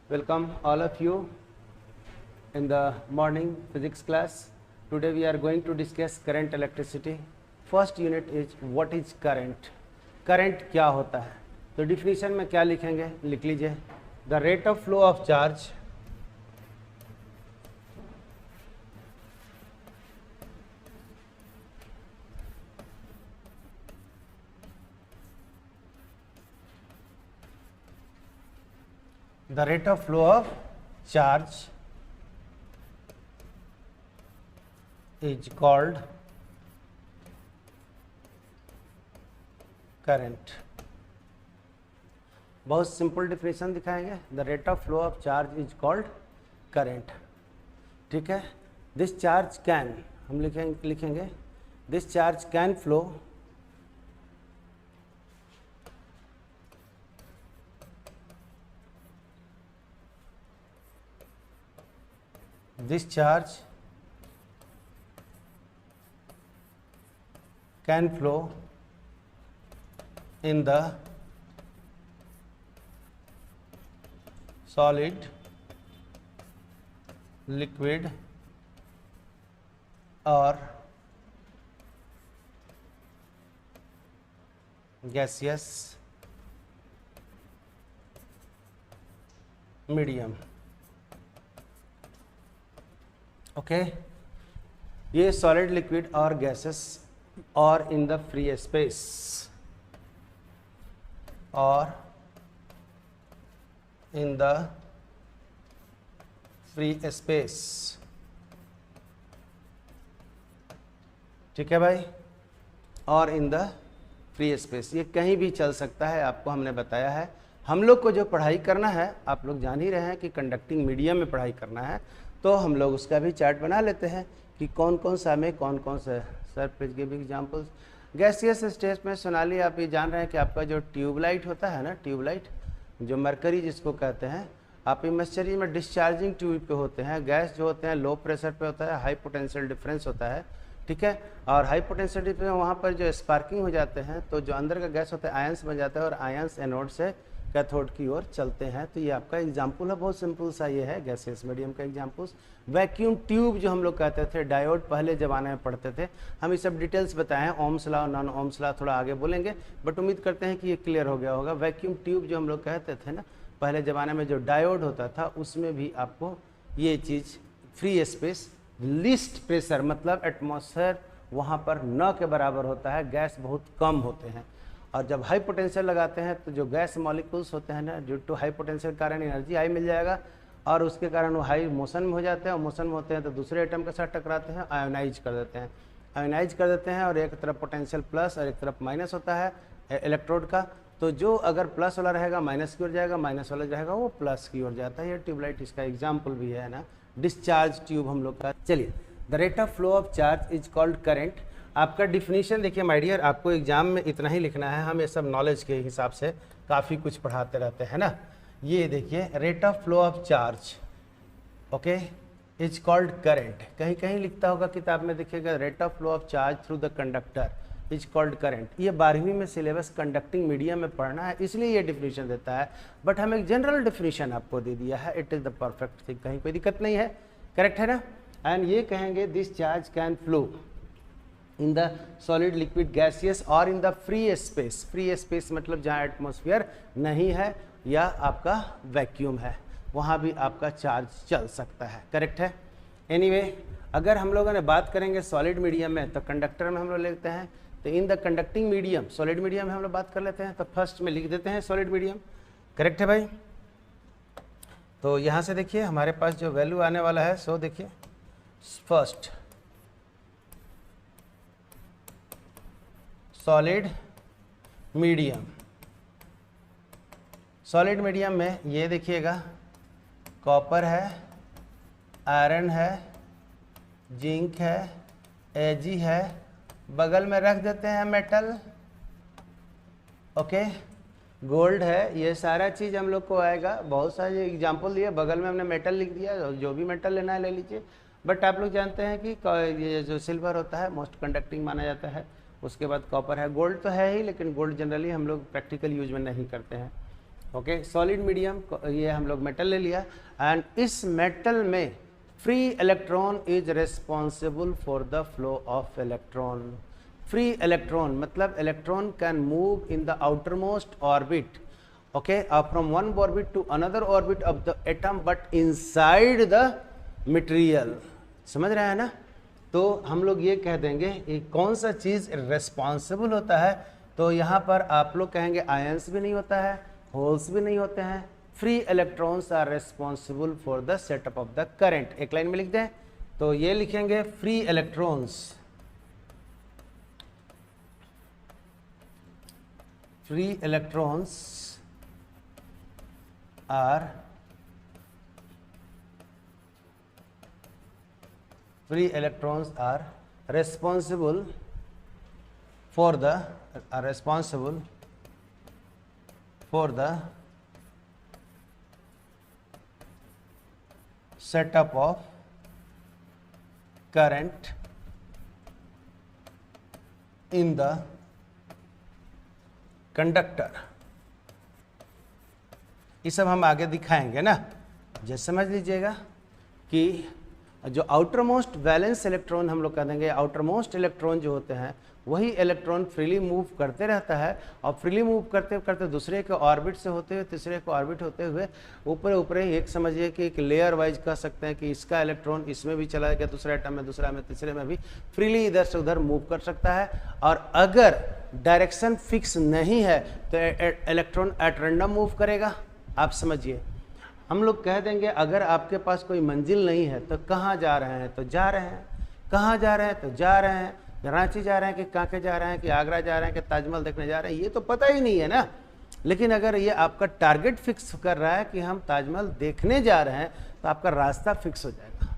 Welcome all of you in the morning physics class. Today we are going to discuss current electricity. First unit is what is current. Current क्या होता है? तो definition में क्या लिखेंगे? लिख लीजिए. The rate of flow of charge is called current. बहुत सिंपल डिफिनेशन दिखाएंगे. The rate of flow of charge is called current. ठीक है. दिस चार्ज कैन, हम लिखेंगे this charge can flow this charge can flow in the solid, liquid or gaseous medium. Okay. ये solid, liquid और gases और in the free space और in the free space. ठीक है भाई. और इन द फ्री स्पेस, ये कहीं भी चल सकता है. आपको हमने बताया है. हम लोग को जो पढ़ाई करना है, आप लोग जान ही रहे हैं कि कंडक्टिंग मीडियम में पढ़ाई करना है, तो हम लोग उसका भी चार्ट बना लेते हैं कि कौन कौन सा में कौन कौन सा. Sir please give examples. Gaseous state में सोनाली आप ये जान रहे हैं कि आपका जो ट्यूबलाइट होता है ना, ट्यूबलाइट जो मरकरी जिसको कहते हैं, आप इमर्चरी में डिस्चार्जिंग ट्यूब पे होते हैं. गैस जो होते हैं लो प्रेशर पे होता है, हाई पोटेंशियल डिफरेंस होता है. ठीक है. और हाई पोटेंशियल डिफरेंस वहाँ पर जो स्पार्किंग हो जाते हैं, तो जो अंदर का गैस होता है आयंस बन जाता है और आयंस एनोड से कैथोड की ओर चलते हैं. तो ये आपका एग्जाम्पल है, बहुत सिंपल सा ये है गैसियस मीडियम का एग्जाम्पल्स. वैक्यूम ट्यूब जो हम लोग कहते थे, डायोड पहले ज़माने में पढ़ते थे. हम ये सब डिटेल्स बताए हैं. Ohm's law, non Ohm's law थोड़ा आगे बोलेंगे, बट उम्मीद करते हैं कि ये क्लियर हो गया होगा. वैक्यूम ट्यूब जो हम लोग कहते थे ना पहले ज़माने में, जो डायोड होता था, उसमें भी आपको ये चीज़ फ्री स्पेस, लीस्ट प्रेशर मतलब एटमॉस्फेयर वहाँ पर न के बराबर होता है. गैस बहुत कम होते हैं. और जब हाई पोटेंशियल लगाते हैं तो जो गैस मॉलिक्यूल्स होते हैं ना, ड्यू टू हाई पोटेंशियल के कारण एनर्जी हाई मिल जाएगा और उसके कारण वो हाई मोशन में हो जाते हैं. और मोशन में होते हैं तो दूसरे एटम के साथ टकराते हैं, आयोनाइज कर देते हैं. आयोनाइज कर देते हैं और एक तरफ पोटेंशियल प्लस और एक तरफ माइनस होता है इलेक्ट्रोड का. तो जो अगर प्लस वाला रहेगा माइनस की ओर जाएगा, माइनस वाला रहेगा वो प्लस की ओर जाता है. ये ट्यूबलाइट इसका एग्जाम्पल भी है ना, डिस्चार्ज ट्यूब हम लोग का. चलिए, the rate of flow of charge is called current. आपका डिफिनीशन देखिए माय डियर, आपको एग्जाम में इतना ही लिखना है. हम ये सब नॉलेज के हिसाब से काफ़ी कुछ पढ़ाते रहते हैं ना. ये देखिए, rate of flow of charge okay is called current. कहीं कहीं लिखता होगा किताब में, देखिएगा rate of flow of charge through the conductor is called current. ये 12वीं में सिलेबस कंडक्टिंग मीडियम में पढ़ना है, इसलिए ये डिफिनीशन देता है. बट हम एक जनरल डिफिनीशन आपको दे दिया है. It is the perfect thing, कहीं कोई दिक्कत नहीं है. करेक्ट है ना. एंड ये कहेंगे this charge can flow in the solid, liquid, gaseous और in the free space. Free space मतलब जहाँ एटमॉस्फेयर नहीं है या आपका वैक्यूम है, वहाँ भी आपका चार्ज चल सकता है. करेक्ट है. एनीवे, अगर हम लोगों ने बात करेंगे सॉलिड मीडियम में, तो कंडक्टर में हम लोग लेते हैं. तो in the conducting medium, solid medium में हम लोग बात कर लेते हैं. तो फर्स्ट में लिख देते हैं सॉलिड मीडियम. करेक्ट है भाई. तो यहाँ से देखिए हमारे पास जो वैल्यू आने वाला है, सो देखिए first solid medium. Solid medium में ये देखिएगा कॉपर है, आयरन है, जिंक है, एजी है, बगल में रख देते हैं मेटल. ओके. गोल्ड है. ये सारा चीज़ हम लोग को आएगा. बहुत सारे एग्जांपल दिए, बगल में हमने मेटल लिख दिया. जो भी मेटल लेना है ले लीजिए. बट आप लोग जानते हैं कि ये जो सिल्वर होता है मोस्ट कंडक्टिंग माना जाता है. उसके बाद कॉपर है. गोल्ड तो है ही, लेकिन गोल्ड जनरली हम लोग प्रैक्टिकल यूज में नहीं करते हैं. ओके, सॉलिड मीडियम, ये हम लोग मेटल ले लिया, एंड इस मेटल में free electron is responsible for the flow of electron. Free electron मतलब electron can move in the outermost orbit, okay, from one orbit to another orbit of the atom but inside the material. समझ रहे हैं ना? तो हम लोग ये कह देंगे कि कौन सा चीज़ रिस्पॉन्सिबल होता है, तो यहाँ पर आप लोग कहेंगे आयंस भी नहीं होता है, होल्स भी नहीं होते हैं। Free electrons are responsible for the setup of the current. एक लाइन में लिख दें तो ये लिखेंगे free electrons, free electrons are free electrons are responsible for the setup of current in the conductor। ये सब हम आगे दिखाएंगे ना। जैसे समझ लीजिएगा कि जो आउटर मोस्ट वैलेंस इलेक्ट्रॉन हम लोग कह देंगे, आउटर मोस्ट इलेक्ट्रॉन जो होते हैं वही इलेक्ट्रॉन फ्रीली मूव करते रहता है, और फ्रीली मूव करते करते दूसरे के ऑर्बिट से होते हुए तीसरे को ऑर्बिट होते हुए ऊपर ऊपर एक समझिए कि एक लेयर वाइज कह सकते हैं कि इसका इलेक्ट्रॉन इसमें भी चला गया, दूसरे एटम में, दूसरा में, तीसरे में भी फ्रीली इधर से उधर मूव कर सकता है। और अगर डायरेक्शन फिक्स नहीं है तो इलेक्ट्रॉन एट रैंडम मूव करेगा। आप समझिए, हम लोग कह देंगे अगर आपके पास कोई मंजिल नहीं है तो कहाँ जा रहे हैं, तो जा रहे हैं, कहाँ जा रहे हैं, तो जा रहे हैं, रांची जा रहे हैं कि कांके जा रहे हैं कि आगरा जा रहे हैं कि ताजमहल देखने जा रहे हैं, ये तो पता ही नहीं है ना। लेकिन अगर ये आपका टारगेट फिक्स कर रहा है कि हम ताजमहल देखने जा रहे हैं तो आपका रास्ता फिक्स हो जाएगा।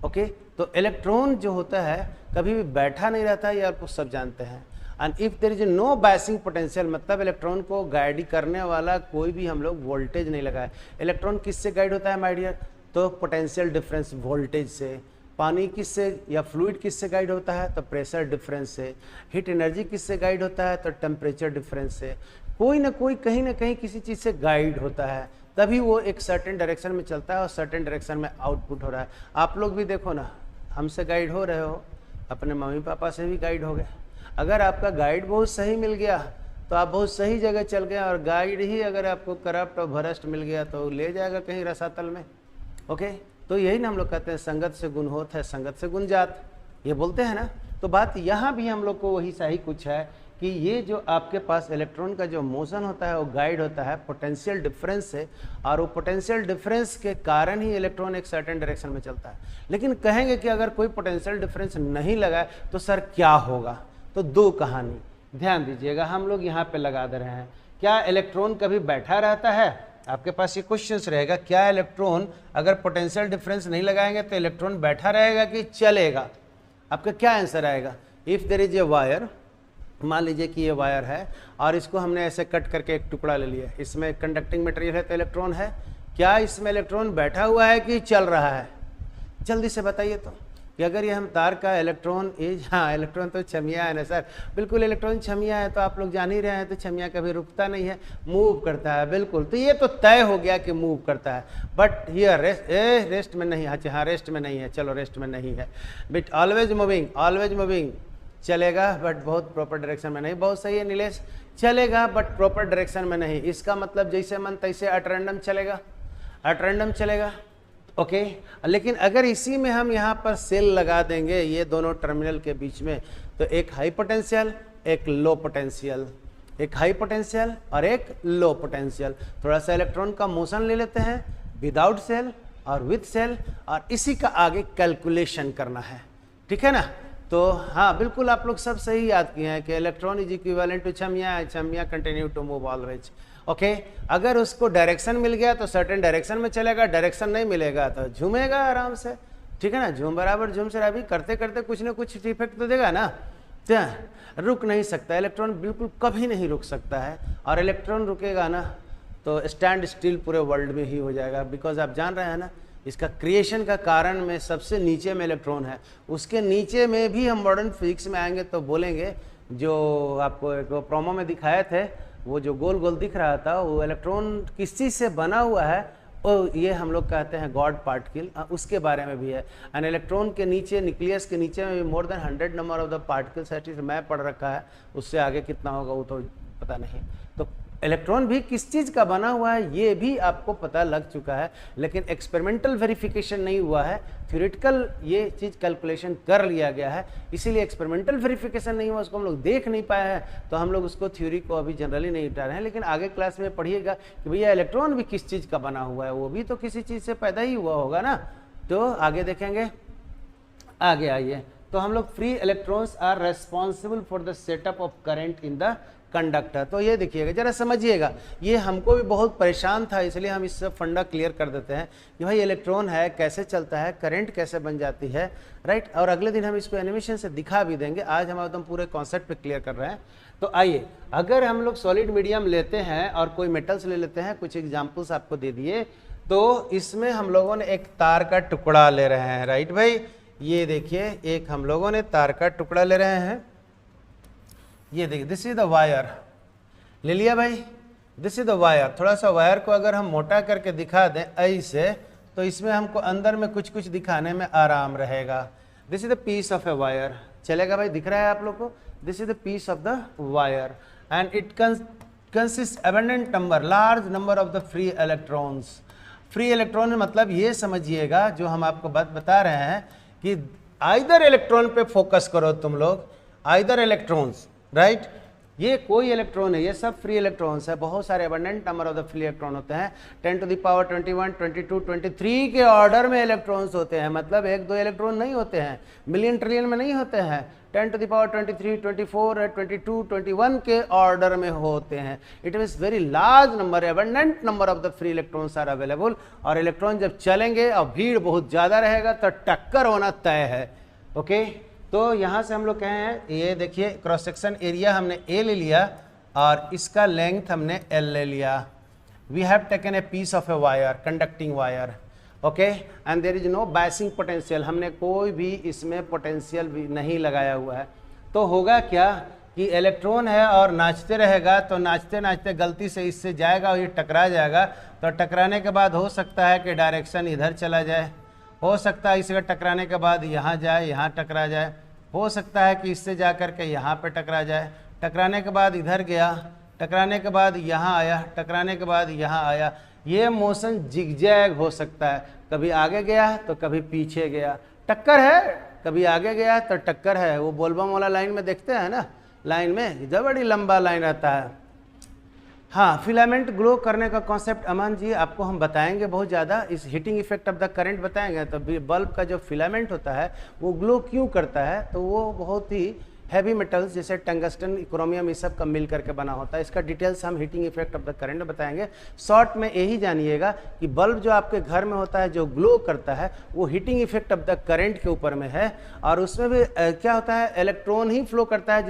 ओके, तो इलेक्ट्रॉन जो होता है कभी भी बैठा नहीं रहता, ये आपको सब जानते हैं। And if there is no biasing potential मतलब इलेक्ट्रॉन को गाइड करने वाला कोई भी हम लोग वोल्टेज नहीं लगाए। इलेक्ट्रॉन किससे गाइड होता है माय डियर? तो पोटेंशियल डिफरेंस वोल्टेज से। पानी किससे या फ्लूइड किससे गाइड होता है? तो प्रेशर डिफरेंस से। हीट एनर्जी किससे गाइड होता है? तो टेम्परेचर डिफरेंस से। कोई ना कोई कहीं ना कहीं किसी चीज़ से गाइड होता है, तभी वो एक सर्टेन डायरेक्शन में चलता है और सर्टेन डायरेक्शन में आउटपुट हो रहा है। आप लोग भी देखो ना, हमसे गाइड हो रहे हो, अपने मम्मी पापा से भी गाइड हो गए। अगर आपका गाइड बहुत सही मिल गया तो आप बहुत सही जगह चल गए, और गाइड ही अगर आपको करप्ट और भ्रष्ट मिल गया तो ले जाएगा कहीं रसातल में। ओके, तो यही ना हम लोग कहते हैं संगत से गुण होत है, संगत से गुण जात, ये बोलते हैं ना। तो बात यहाँ भी हम लोग को वही सही कुछ है कि ये जो आपके पास इलेक्ट्रॉन का जो मोशन होता है वो गाइड होता है पोटेंशियल डिफरेंस से, और वो पोटेंशियल डिफरेंस के कारण ही इलेक्ट्रॉन एक सर्टेन डायरेक्शन में चलता है। लेकिन कहेंगे कि अगर कोई पोटेंशियल डिफरेंस नहीं लगा तो सर क्या होगा? तो दो कहानी ध्यान दीजिएगा, हम लोग यहाँ पे लगा दे रहे हैं। क्या इलेक्ट्रॉन कभी बैठा रहता है? आपके पास ये क्वेश्चंस रहेगा, क्या इलेक्ट्रॉन अगर पोटेंशियल डिफरेंस नहीं लगाएंगे तो इलेक्ट्रॉन बैठा रहेगा कि चलेगा? आपका क्या आंसर आएगा? If there is a wire, मान लीजिए कि ये वायर है और इसको हमने ऐसे कट करके एक टुकड़ा ले लिया, इसमें कंडक्टिंग मटेरियल है तो इलेक्ट्रॉन है, क्या इसमें इलेक्ट्रॉन बैठा हुआ है कि चल रहा है? जल्दी से बताइए तो कि अगर ये हम तार का इलेक्ट्रॉन इज, हाँ इलेक्ट्रॉन तो छमिया है ना सर, बिल्कुल इलेक्ट्रॉन छमिया है, तो आप लोग जान ही रहे हैं, तो छमिया कभी रुकता नहीं है, मूव करता है, बिल्कुल। तो ये तो तय हो गया कि मूव करता है, बट हियर रेस्ट में नहीं। अच्छा हाँ, रेस्ट में नहीं है, चलो रेस्ट में नहीं है, बट ऑलवेज मूविंग चलेगा बट बहुत प्रॉपर डायरेक्शन में नहीं। बहुत सही है नीलेश, चलेगा बट प्रॉपर डायरेक्शन में नहीं। इसका मतलब जैसे मन तैसे एट रैंडम चलेगा, ओके। लेकिन अगर इसी में हम यहाँ पर सेल लगा देंगे ये दोनों टर्मिनल के बीच में, तो एक हाई पोटेंशियल एक लो पोटेंशियल, एक हाई पोटेंशियल और एक लो पोटेंशियल। थोड़ा सा इलेक्ट्रॉन का मोशन ले लेते हैं विदाउट सेल और विथ सेल, और इसी का आगे कैलकुलेशन करना है, ठीक है ना। तो हाँ बिल्कुल, आप लोग सब सही याद किए हैं कि इलेक्ट्रॉन इज इक्विवेलेंट टू छमिया continue to move always, okay. अगर उसको डायरेक्शन मिल गया तो सर्टेन डायरेक्शन में चलेगा, डायरेक्शन नहीं मिलेगा तो झूमेगा आराम से, ठीक है ना। झूम बराबर झूम से अभी करते करते कुछ ना कुछ इफेक्ट तो देगा ना, तो रुक नहीं सकता इलेक्ट्रॉन, बिल्कुल कभी नहीं रुक सकता है। और इलेक्ट्रॉन रुकेगा ना तो स्टैंड स्टिल पूरे वर्ल्ड में ही हो जाएगा, बिकॉज आप जान रहे हैं ना इसका क्रिएशन का कारण में सबसे नीचे में इलेक्ट्रॉन है। उसके नीचे में भी हम मॉडर्न फिजिक्स में आएंगे तो बोलेंगे, जो आपको एक प्रोमो में दिखाए थे वो जो गोल गोल दिख रहा था वो इलेक्ट्रॉन किस चीज़ से बना हुआ है, और ये हम लोग कहते हैं गॉड पार्टिकल, उसके बारे में भी है। एंड इलेक्ट्रॉन के नीचे, न्यूक्लियस के नीचे में भी more than 100 number of the particles, at least मैं पढ़ रखा है, उससे आगे कितना होगा वो तो पता नहीं। तो इलेक्ट्रॉन भी किस चीज़ का बना हुआ है ये भी आपको पता लग चुका है, लेकिन एक्सपेरिमेंटल वेरिफिकेशन नहीं हुआ है, थ्योरेटिकल ये चीज़ कैलकुलेशन कर लिया गया है, इसीलिए एक्सपेरिमेंटल वेरिफिकेशन नहीं हुआ, उसको हम लोग देख नहीं पाए हैं, तो हम लोग उसको थ्योरी को अभी जनरली नहीं उठा रहे हैं। लेकिन आगे क्लास में पढ़िएगा कि भैया इलेक्ट्रॉन भी किस चीज़ का बना हुआ है, वो भी तो किसी चीज़ से पैदा ही हुआ होगा ना। तो आगे देखेंगे, आगे आइए। तो हम लोग free electrons are responsible for the setup of current in the conductor. तो ये देखिएगा, जरा समझिएगा, ये हमको भी बहुत परेशान था, इसलिए हम इससे फंडा क्लियर कर देते हैं कि भाई इलेक्ट्रॉन है, कैसे चलता है, करंट कैसे बन जाती है, राइट। और अगले दिन हम इसको एनिमेशन से दिखा भी देंगे, आज हम एकदम पूरे कॉन्सेप्ट पे क्लियर कर रहे हैं। तो आइए, अगर हम लोग सॉलिड मीडियम लेते हैं और कोई मेटल्स ले लेते हैं, कुछ एग्जाम्पल्स आपको दे दिए, तो इसमें हम लोगों ने एक तार का टुकड़ा ले रहे हैं, राइट भाई। ये देखिए, एक हम लोगों ने तार का टुकड़ा ले रहे हैं, ये देखिए, दिस इज द वायर, ले लिया भाई, दिस इज द वायर। थोड़ा सा वायर को अगर हम मोटा करके दिखा दें ऐसे, तो इसमें हमको अंदर में कुछ कुछ दिखाने में आराम रहेगा। This is the piece of a wire, चलेगा भाई, दिख रहा है आप लोग को, this is the piece of the wire and it consist abundant number, large number of the free electrons. Free electron मतलब ये समझिएगा, जो हम आपको बात बता रहे हैं कि आइदर इलेक्ट्रॉन पे फोकस करो तुम लोग, आइदर इलेक्ट्रॉन्स, राइट। ये कोई इलेक्ट्रॉन है, ये सब फ्री इलेक्ट्रॉन्स है, बहुत सारे abundant number of the free electron होते हैं, 10 to the power 21, 22, 23 के ऑर्डर में इलेक्ट्रॉन्स होते हैं, मतलब 1-2 इलेक्ट्रॉन नहीं होते हैं, मिलियन ट्रिलियन में नहीं होते हैं, 10 to the power 23, 24, 22, 21 के ऑर्डर में होते हैं। It means very large number, abundant number of the free electrons are available. और इलेक्ट्रॉन जब चलेंगे और भीड़ बहुत ज़्यादा रहेगा तो टक्कर होना तय है, ओके। तो यहाँ से हम लोग कहे हैं, ये देखिए क्रॉस सेक्शन एरिया हमने ए ले लिया और इसका लेंथ हमने एल ले लिया। We have taken a piece of a wire, conducting wire, okay, and there is no biasing potential, हमने कोई भी इसमें पोटेंशियल भी नहीं लगाया हुआ है। तो होगा क्या कि इलेक्ट्रॉन है और नाचते रहेगा, तो नाचते नाचते गलती से इससे जाएगा और ये टकरा जाएगा, तो टकराने के बाद हो सकता है कि डायरेक्शन इधर चला जाए, हो सकता है इसके टकराने के बाद यहाँ जाए, यहाँ टकरा जाए, हो सकता है कि इससे जा कर के यहाँ पे टकरा जाए, टकराने के बाद इधर गया, टकराने के बाद यहाँ आया, टकराने के बाद यहाँ आया। ये मोशन जिगजैग हो सकता है, कभी आगे गया तो कभी पीछे गया, टक्कर है, कभी आगे गया तो टक्कर है। वो बोलबम वाला लाइन में देखते हैं ना, लाइन में इधर बड़ी लंबा लाइन रहता है। हाँ, फिलामेंट ग्लो करने का कॉन्सेप्ट अमन जी आपको हम बताएंगे बहुत ज़्यादा, इस heating effect of the current बताएंगे। तो बल्ब का जो फिलामेंट होता है वो ग्लो क्यों करता है, तो वो बहुत ही हैवी मेटल्स जैसे टंगस्टन, क्रोमियम, इस सब का मिल करके बना होता है। इसका डिटेल्स हम heating effect of the current में बताएंगे। शॉर्ट में यही जानिएगा कि बल्ब जो आपके घर में होता है जो ग्लो करता है वो heating effect of the current के ऊपर में है, और उसमें भी क्या होता है, इलेक्ट्रॉन ही फ्लो करता है,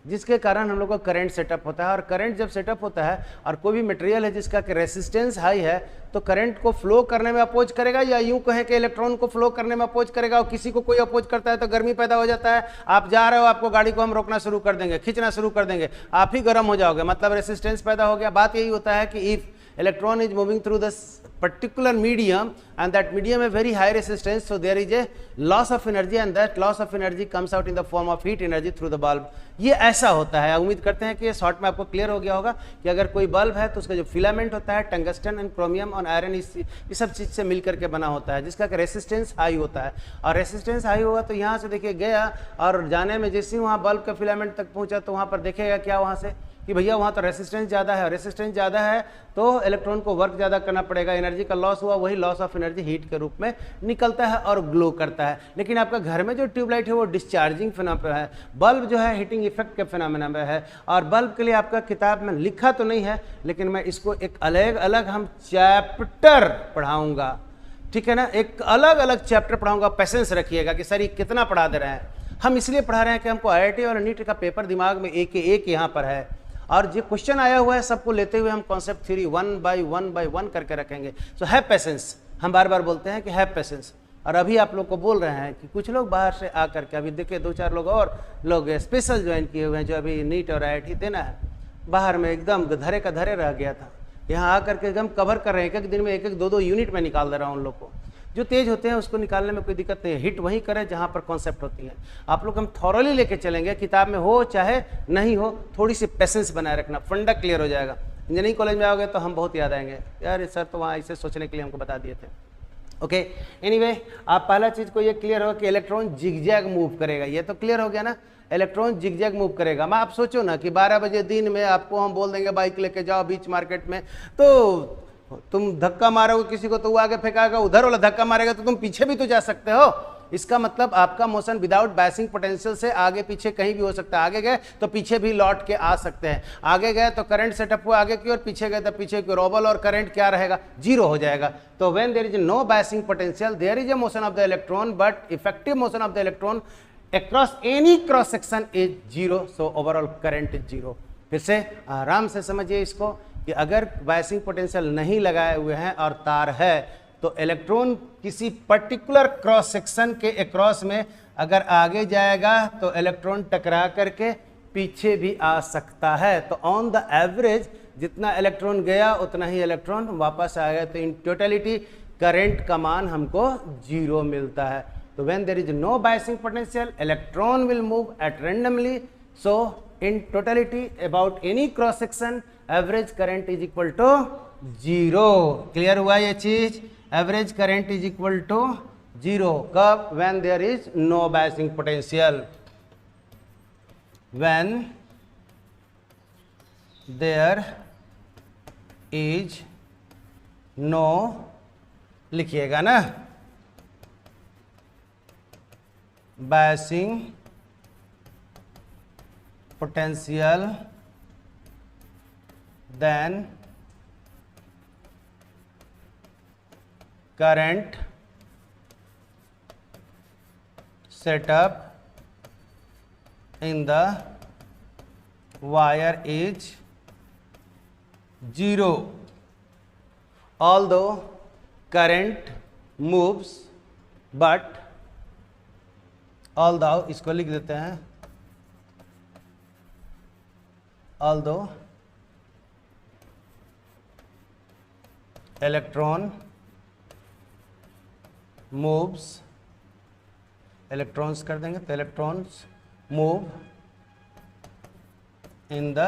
जिसके कारण हम लोग को करंट सेटअप होता है। और करंट जब सेटअप होता है और कोई भी मटेरियल है जिसका रेसिस्टेंस हाई है, तो करंट को फ्लो करने में अपोज करेगा, या यूं कहें कि इलेक्ट्रॉन को फ्लो करने में अपोज करेगा। और किसी को कोई अपोज करता है तो गर्मी पैदा हो जाता है, आप जा रहे हो, आपको गाड़ी को हम रोकना शुरू कर देंगे, खींचना शुरू कर देंगे, आप ही गर्म हो जाओगे, मतलब रेसिस्टेंस पैदा हो गया। बात यही होता है कि if electron is moving through this particular medium and that medium has very high resistance, so there is a loss of energy and that loss of energy comes out in the form of heat energy through the bulb। ये ऐसा होता है। उम्मीद करते हैं कि ये short में आपको क्लियर हो गया होगा कि अगर कोई बल्ब है तो उसका जो फिलामेंट होता है टंगस्टन एंड क्रोमियम और आयरन, इस सब चीज़ से मिल करके बना होता है, जिसका रेसिस्टेंस हाई होता है। और रेसिस्टेंस हाई होगा तो यहाँ से देखिए गया और जाने में जैसे ही वहाँ बल्ब का फिलामेंट तक पहुँचा तो वहाँ पर देखेगा क्या वहाँ से कि भैया वहाँ तो रेसिस्टेंस ज़्यादा है, रेसिस्टेंस ज़्यादा है तो इलेक्ट्रॉन को वर्क ज़्यादा करना पड़ेगा, एनर्जी का लॉस हुआ, वही लॉस ऑफ एनर्जी हीट के रूप में निकलता है और ग्लो करता है। लेकिन आपका घर में जो ट्यूबलाइट है वो डिस्चार्जिंग फिनोमेना है, बल्ब जो है हीटिंग इफेक्ट के फिनोमेना में है। और बल्ब के लिए आपका किताब में लिखा तो नहीं है, लेकिन मैं इसको एक अलग अलग हम चैप्टर पढ़ाऊँगा, ठीक है ना, एक अलग अलग चैप्टर पढ़ाऊँगा। पेशेंस रखिएगा कि सर ये कितना पढ़ा दे रहे हैं। हम इसलिए पढ़ा रहे हैं कि हमको IIT और नीट का पेपर दिमाग में एक यहाँ पर है, और जो क्वेश्चन आया हुआ है सबको लेते हुए हम कॉन्सेप्ट थ्योरी 1 by 1 करके रखेंगे। सो हैव पेशेंस, हम बार बार बोलते हैं कि हैव पेशेंस। और अभी आप लोग को बोल रहे हैं कि कुछ लोग बाहर से आकर के, अभी देखिए 2-4 लोग और लोग स्पेशल ज्वाइन किए हुए हैं जो अभी नीट और IIT देना है, बाहर में एकदम धरे का धरे रह गया था। यहाँ आकर के एकदम कवर कर रहे हैं, एक एक दिन में एक एक दो यूनिट में निकाल दे रहा हूँ उन लोग को। जो तेज होते हैं उसको निकालने में कोई दिक्कत नहीं है, हिट वहीं करें जहाँ पर कॉन्सेप्ट होती है। आप लोग हम थॉरली लेके चलेंगे, किताब में हो चाहे नहीं हो, थोड़ी सी पेशेंस बनाए रखना, फंडा क्लियर हो जाएगा। इंजीनियरिंग कॉलेज में आओगे तो हम बहुत याद आएंगे, यार सर तो वहाँ ऐसे सोचने के लिए हमको बता दिए थे। ओके एनीवे, आप पहला चीज़ को ये क्लियर होगा कि इलेक्ट्रॉन जिगजैग मूव करेगा, ये तो क्लियर हो गया ना, इलेक्ट्रॉन जिगजैग मूव करेगा। मैं आप सोचो ना कि 12 बजे दिन में आपको हम बोल देंगे बाइक लेके जाओ बीच मार्केट में, तो तुम धक्का मारोगे किसी को तो वो आगे फेंकाएगा, उधर वाला धक्का मारेगा तो तुम पीछे भी तो जा सकते हो। इसका मतलब आपका मोशन विदाउट बायसिंग पोटेंशियल से आगे पीछे कहीं भी हो सकता है। आगे गए तो पीछे भी लौट के आ सकते हैं, आगे गए तो करंट सेटअप हुआ आगे की ओर, पीछे गए तो पीछे की ओर, ओबल और करंट क्या रहेगा, जीरो हो जाएगा। तो when there is no biasing potential there is a motion of the electron, but effective motion of the electron across any cross section is zero, so overall current is zero। फिर से आराम से समझिए इसको कि अगर बायसिंग पोटेंशियल नहीं लगाए हुए हैं और तार है तो इलेक्ट्रॉन किसी पर्टिकुलर क्रॉस सेक्शन के अक्रॉस में अगर आगे जाएगा तो इलेक्ट्रॉन टकरा करके पीछे भी आ सकता है। तो ऑन द एवरेज जितना इलेक्ट्रॉन गया उतना ही इलेक्ट्रॉन वापस आ गया, तो इन टोटलिटी करंट का मान हमको जीरो मिलता है। So when there is no biasing potential, electron will move at randomly. So in totality about any cross section, average current is equal to zero। Clear हुआ ये चीज? Average current is equal to zero। कब? When there is no biasing potential। When there is no, लिखिएगा ना, biasing potential, then current setup in the wire is zero, although current moves but, although इसको लिख देते हैं, although electron moves, electrons कर देंगे तो electrons move in the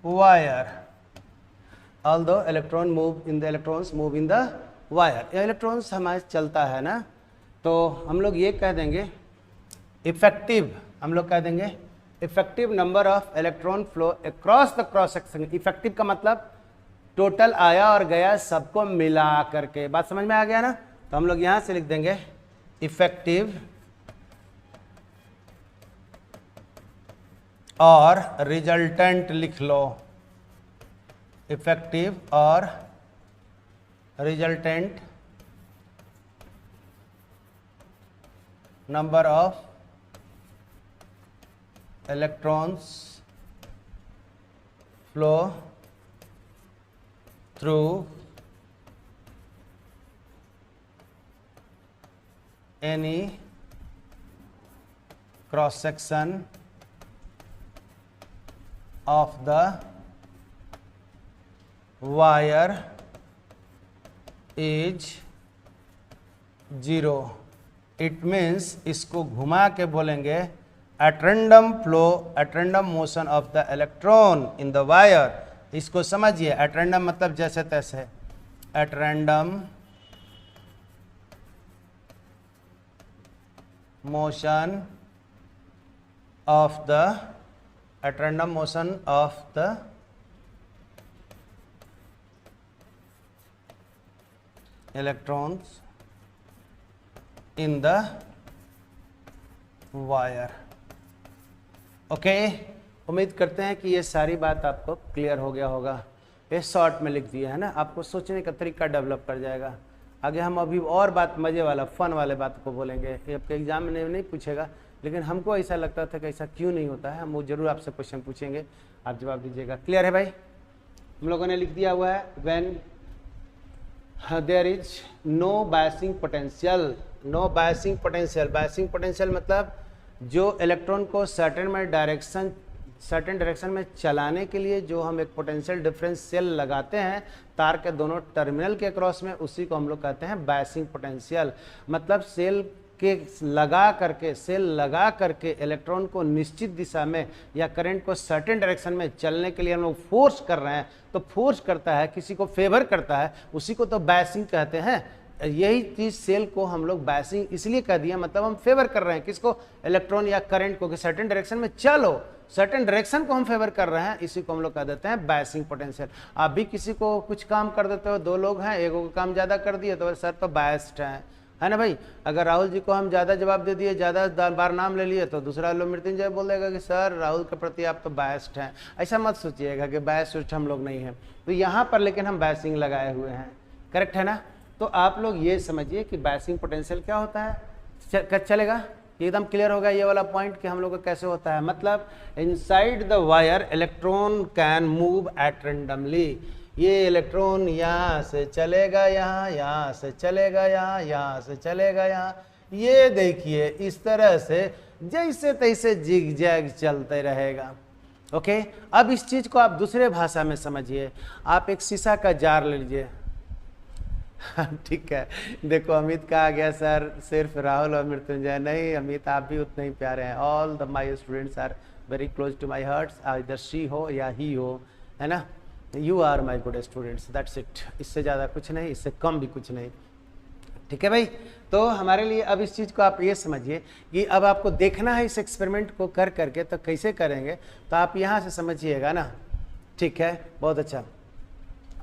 wire, although electron move in the, electrons move in the wire. Electrons हमारे चलता है ना, तो हम लोग ये कह देंगे इफेक्टिव, हम लोग कह देंगे effective number of electron flow across the cross section. Effective का मतलब टोटल आया और गया सबको मिला करके, बात समझ में आ गया ना। तो हम लोग यहां से लिख देंगे इफेक्टिव और रिजल्टेंट लिख लो, इफेक्टिव और resultant number of electrons flow through any cross section of the wire is zero। It means इसको घुमा के बोलेंगे at random flow, eight random motion of the electron in the wire. इसको समझिए, at random मतलब जैसे तैसे, eight random motion of the, eight random motion of the electrons in the wire. Okay, उम्मीद करते हैं कि ये सारी बात आपको क्लियर हो गया होगा। ये शॉर्ट में लिख दिया है ना, आपको सोचने का तरीका डेवलप कर जाएगा। आगे हम अभी और बात मज़े वाला फन वाले बात को बोलेंगे, ये आपके एग्जाम में नहीं पूछेगा, लेकिन हमको ऐसा लगता था कि ऐसा क्यों नहीं होता है, हम वो जरूर आपसे क्वेश्चन पूछेंगे, आप जवाब दीजिएगा। क्लियर है भाई? हम लोगों ने लिख दिया हुआ है when there is no biasing potential, no biasing potential. Biasing potential मतलब जो इलेक्ट्रॉन को सर्टेन में डायरेक्शन सर्टेन डायरेक्शन में चलाने के लिए जो हम एक पोटेंशियल डिफरेंस सेल लगाते हैं तार के दोनों टर्मिनल के क्रॉस में, उसी को हम लोग कहते हैं बायसिंग पोटेंशियल। मतलब सेल लगा करके इलेक्ट्रॉन को निश्चित दिशा में या करंट को सर्टेन डायरेक्शन में चलने के लिए हम लोग फोर्स कर रहे हैं, तो फोर्स करता है, किसी को फेवर करता है, उसी को तो बायसिंग कहते हैं। यही चीज सेल को हम लोग बायसिंग इसलिए कह दिया, मतलब हम फेवर कर रहे हैं किसको, इलेक्ट्रॉन या करंट को, कि सर्टेन डायरेक्शन में चलो, सर्टेन डायरेक्शन को हम फेवर कर रहे हैं, इसी को हम लोग कह देते हैं बायसिंग पोटेंशियल। आप भी किसी को कुछ काम कर देते हो, दो लोग हैं, एक को काम ज्यादा कर दिए तो सर तो बायस्ड है ना भाई। अगर राहुल जी को हम ज़्यादा जवाब दे दिए, ज़्यादा बार नाम ले लिए, तो दूसरा लोग मृत्युंजय बोल देगा कि सर राहुल के प्रति आप तो बायस्ड हैं। ऐसा मत सोचिएगा कि बायस्ड हम लोग नहीं हैं। तो यहाँ पर लेकिन हम बायसिंग लगाए हुए हैं, करेक्ट है ना। तो आप लोग ये समझिए कि बायसिंग पोटेंशियल क्या होता है, चलेगा, एकदम क्लियर होगा ये वाला पॉइंट कि हम लोग का कैसे होता है। मतलब inside the wire electron can move at randomly. ये इलेक्ट्रॉन यहाँ से चलेगा यहाँ, यहाँ से चलेगा यहाँ, यहाँ से चलेगा यहाँ, ये देखिए इस तरह से जैसे तैसे जिग जैग चलते रहेगा। ओके, अब इस चीज को आप दूसरे भाषा में समझिए। आप एक शीशा का जार ले लीजिए ठीक है, देखो अमित का आ गया सर, सिर्फ राहुल और मृत्युंजय नहीं, अमित आप भी उतने ही प्यारे हैं। All the my students are very close to my hearts, इधर शी हो या ही हो, है ना। You are my good students, that's it. इससे ज़्यादा कुछ नहीं, इससे कम भी कुछ नहीं, ठीक है भाई। तो हमारे लिए अब इस चीज़ को आप ये समझिए कि अब आपको देखना है इस एक्सपेरिमेंट को कर करके, तो कैसे करेंगे, तो आप यहाँ से समझिएगा ना, ठीक है, बहुत अच्छा।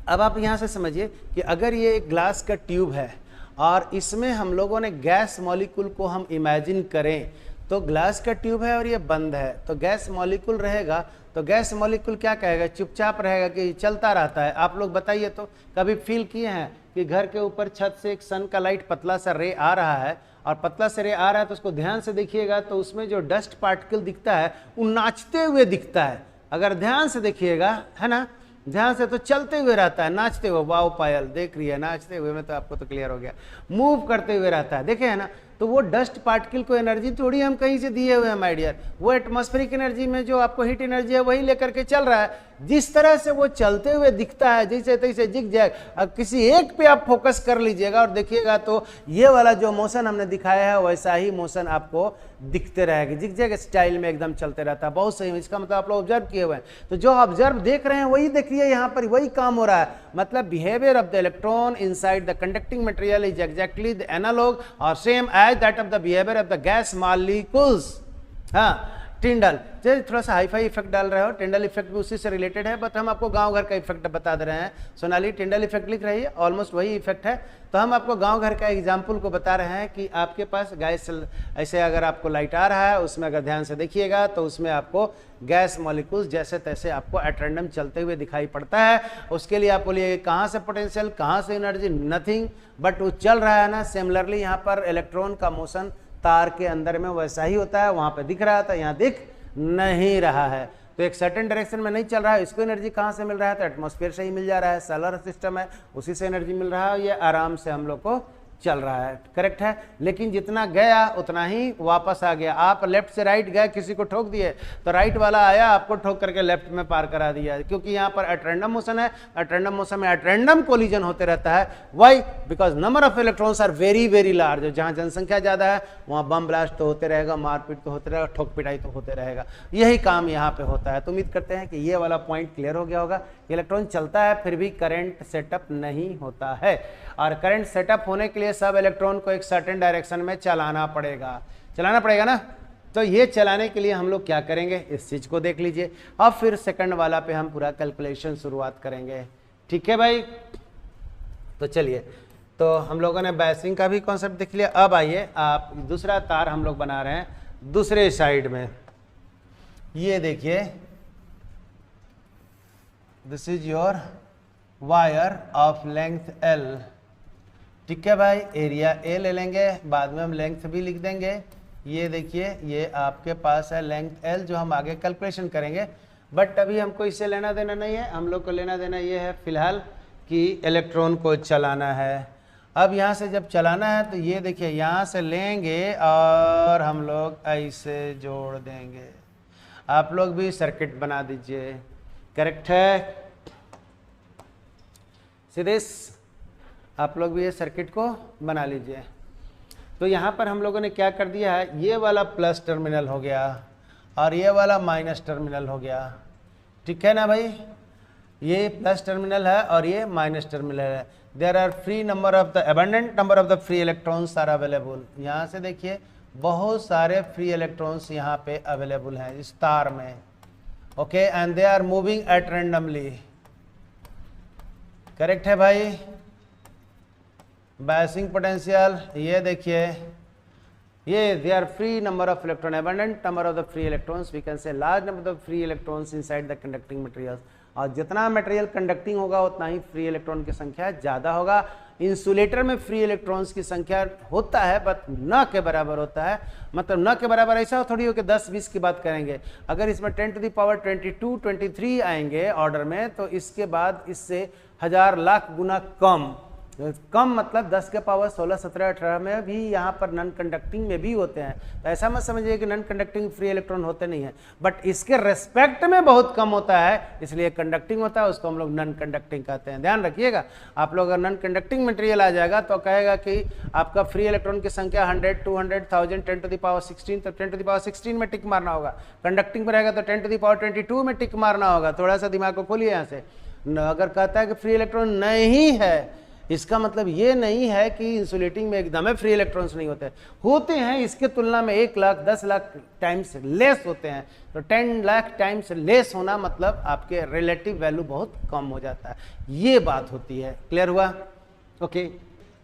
अब आप यहाँ से समझिए कि अगर ये एक ग्लास का ट्यूब है और इसमें हम लोगों ने गैस मॉलिक्यूल को हम इमेजिन करें, तो ग्लास का ट्यूब है और ये बंद है, तो गैस मॉलिक्यूल रहेगा, तो गैस मॉलिक्यूल क्या कहेगा, चुपचाप रहेगा कि चलता रहता है। आप लोग बताइए तो, कभी फील किए हैं कि घर के ऊपर छत से एक सन का लाइट पतला सा रे आ रहा है, और पतला से रे आ रहा है तो उसको ध्यान से देखिएगा तो उसमें जो डस्ट पार्टिकल दिखता है वो नाचते हुए दिखता है। अगर ध्यान से देखिएगा, है ना, ध्यान से, तो चलते हुए रहता है, नाचते हुए। वाओ पायल देख रही है, नाचते हुए में तो आपको तो क्लियर हो गया, मूव करते हुए रहता है, देखे है ना। तो वो डस्ट पार्टिकल को एनर्जी थोड़ी हम कहीं से दिए हुए हैं माय डियर, वो एटमॉस्फेरिक एनर्जी में जो आपको हीट एनर्जी है वही लेकर के चल रहा है। जिस तरह से वो चलते हुए दिखता है, जैसे तैसे जिग जैग, अब किसी एक पे आप फोकस कर लीजिएगा और देखिएगा तो ये वाला जो मोशन हमने दिखाया है वैसा ही मोशन आपको दिखते रहेगा, जिग जैग स्टाइल में एकदम चलते रहता है। बहुत सही, इसका मतलब आप लोग ऑब्जर्व किए हुए हैं, तो जो ऑब्जर्व देख रहे हैं वही देखिए, यहाँ पर वही काम हो रहा है। मतलब behaviour of the electron inside the conducting material is exactly the analogue और same as that of the behaviour of the gas molecules. हाँ, टिंडल, जैसे थोड़ा सा हाईफाई इफेक्ट डाल रहे हो, टिंडल इफेक्ट भी उसी से रिलेटेड है, बट हम आपको गांव घर का इफेक्ट बता दे रहे हैं। सोनाली टिंडल इफेक्ट लिख रही है, ऑलमोस्ट वही इफेक्ट है। तो हम आपको गांव घर का एग्जाम्पल को बता रहे हैं कि आपके पास गैस, ऐसे अगर आपको लाइट आ रहा है, उसमें अगर ध्यान से देखिएगा तो उसमें आपको गैस मॉलिक्यूल्स जैसे तैसे आपको एट रैंडम चलते हुए दिखाई पड़ता है। उसके लिए आप बोलिए कहाँ से पोटेंशियल, कहाँ से एनर्जी, नथिंग, बट वो चल रहा है ना। सिमिलरली यहाँ पर इलेक्ट्रॉन का मोशन तार के अंदर में वैसा ही होता है, वहाँ पे दिख रहा था, यहाँ दिख नहीं रहा है। तो एक सर्टेन डायरेक्शन में नहीं चल रहा है, इसको एनर्जी कहाँ से मिल रहा है, तो एटमॉस्फेयर से ही मिल जा रहा है, सोलर सिस्टम है उसी से एनर्जी मिल रहा है, ये आराम से हम लोग को चल रहा है, करेक्ट है। लेकिन जितना गया उतना ही वापस आ गया। आप लेफ्ट से राइट गए, किसी को ठोक दिए तो राइट वाला आया आपको ठोक करके लेफ्ट में पार करा दिया, क्योंकि यहाँ पर एट रैंडम मोशन है। एट रैंडम मोशन में एट रैंडम कोलिजन होते रहता है। Why? Because number of electrons are very very large. जहाँ जनसंख्या ज़्यादा है वहाँ बम ब्लास्ट तो होते रहेगा, मारपीट तो होते रहेगा, ठोक पिटाई तो होते रहेगा। यही काम यहाँ पे होता है। तो उम्मीद करते हैं कि ये वाला पॉइंट क्लियर हो गया होगा। इलेक्ट्रॉन चलता है फिर भी करंट सेटअप नहीं होता है, और करंट सेटअप होने के लिए सब इलेक्ट्रॉन को एक सर्टेन डायरेक्शन में चलाना पड़ेगा ना। तो ये चलाने के लिए हम लोग क्या करेंगे, इस चीज को देख लीजिए। अब फिर सेकंड वाला पे हम पूरा कैलकुलेशन शुरुआत करेंगे, ठीक है भाई। तो चलिए, तो हम लोगों ने बायसिंग का भी कॉन्सेप्ट देख लिया। अब आइए, आप दूसरा तार हम लोग बना रहे हैं दूसरे साइड में। ये देखिए, this is your wire of length L, ठीक है भाई। एरिया A ले लेंगे, बाद में हम लेंथ भी लिख देंगे। ये देखिए, ये आपके पास है लेंथ L जो हम आगे कैलकुलेशन करेंगे, बट अभी हमको इससे लेना देना नहीं है। हम लोग को लेना देना ये है फिलहाल कि इलेक्ट्रॉन को चलाना है। अब यहाँ से जब चलाना है तो ये देखिए, यहाँ से लेंगे और हम लोग ऐसे जोड़ देंगे। आप लोग भी सर्किट बना दीजिए। करेक्ट है सिद्धेश, आप लोग भी ये सर्किट को बना लीजिए। तो यहाँ पर हम लोगों ने क्या कर दिया है, ये वाला प्लस टर्मिनल हो गया और ये वाला माइनस टर्मिनल हो गया। ठीक है ना भाई, ये प्लस टर्मिनल है और ये माइनस टर्मिनल है। There are free number of the abundant number of the free electrons are available. यहाँ से देखिए बहुत सारे फ्री इलेक्ट्रॉन्स यहाँ पे अवेलेबल हैं इस तार में। Okay, and they are moving at randomly. Correct है भाई। बायसिंग पोटेंशियल ये देखिए, ये they are free number of electron, abundant number of the free electrons, we can say large number of free electrons inside the conducting materials. और जितना material conducting होगा उतना ही free electron की संख्या ज़्यादा होगा। इंसुलेटर में फ्री इलेक्ट्रॉन्स की संख्या होता है बट न के बराबर होता है। मतलब न के बराबर ऐसा थोड़ी हो कि 10-20 की बात करेंगे। अगर इसमें 10 टू द पावर 22, 23 आएंगे ऑर्डर में, तो इसके बाद इससे 1000 लाख गुना कम मतलब 10 के पावर 16, 17, 18 में भी यहाँ पर नॉन कंडक्टिंग में भी होते हैं। तो ऐसा मत समझिए कि नॉन कंडक्टिंग फ्री इलेक्ट्रॉन होते नहीं हैं, बट इसके रेस्पेक्ट में बहुत कम होता है, इसलिए कंडक्टिंग होता है, उसको हम लोग नॉन कंडक्टिंग कहते हैं। ध्यान रखिएगा, आप लोग अगर नॉन कंडक्टिंग मटेरियल आ जाएगा तो कहेगा कि आपका फ्री इलेक्ट्रॉन की संख्या 100, 200, 1000, 10 टू द पावर 16, तो 10 टू द पावर 16 में टिक मारना होगा। कंडक्टिंग पर रहेगा तो 10 टू द पावर 22 में टिक मारना होगा। थोड़ा सा दिमाग को खोलिए यहाँ से। अगर कहता है कि फ्री इलेक्ट्रॉन नहीं है, इसका मतलब ये नहीं है कि इंसुलेटिंग में एकदम फ्री इलेक्ट्रॉन्स नहीं होते हैं। इसके तुलना में 1 लाख 10 लाख टाइम्स लेस होते हैं। तो 10 लाख टाइम्स लेस होना मतलब आपके रिलेटिव वैल्यू बहुत कम हो जाता है, ये बात होती है। क्लियर हुआ? ओके,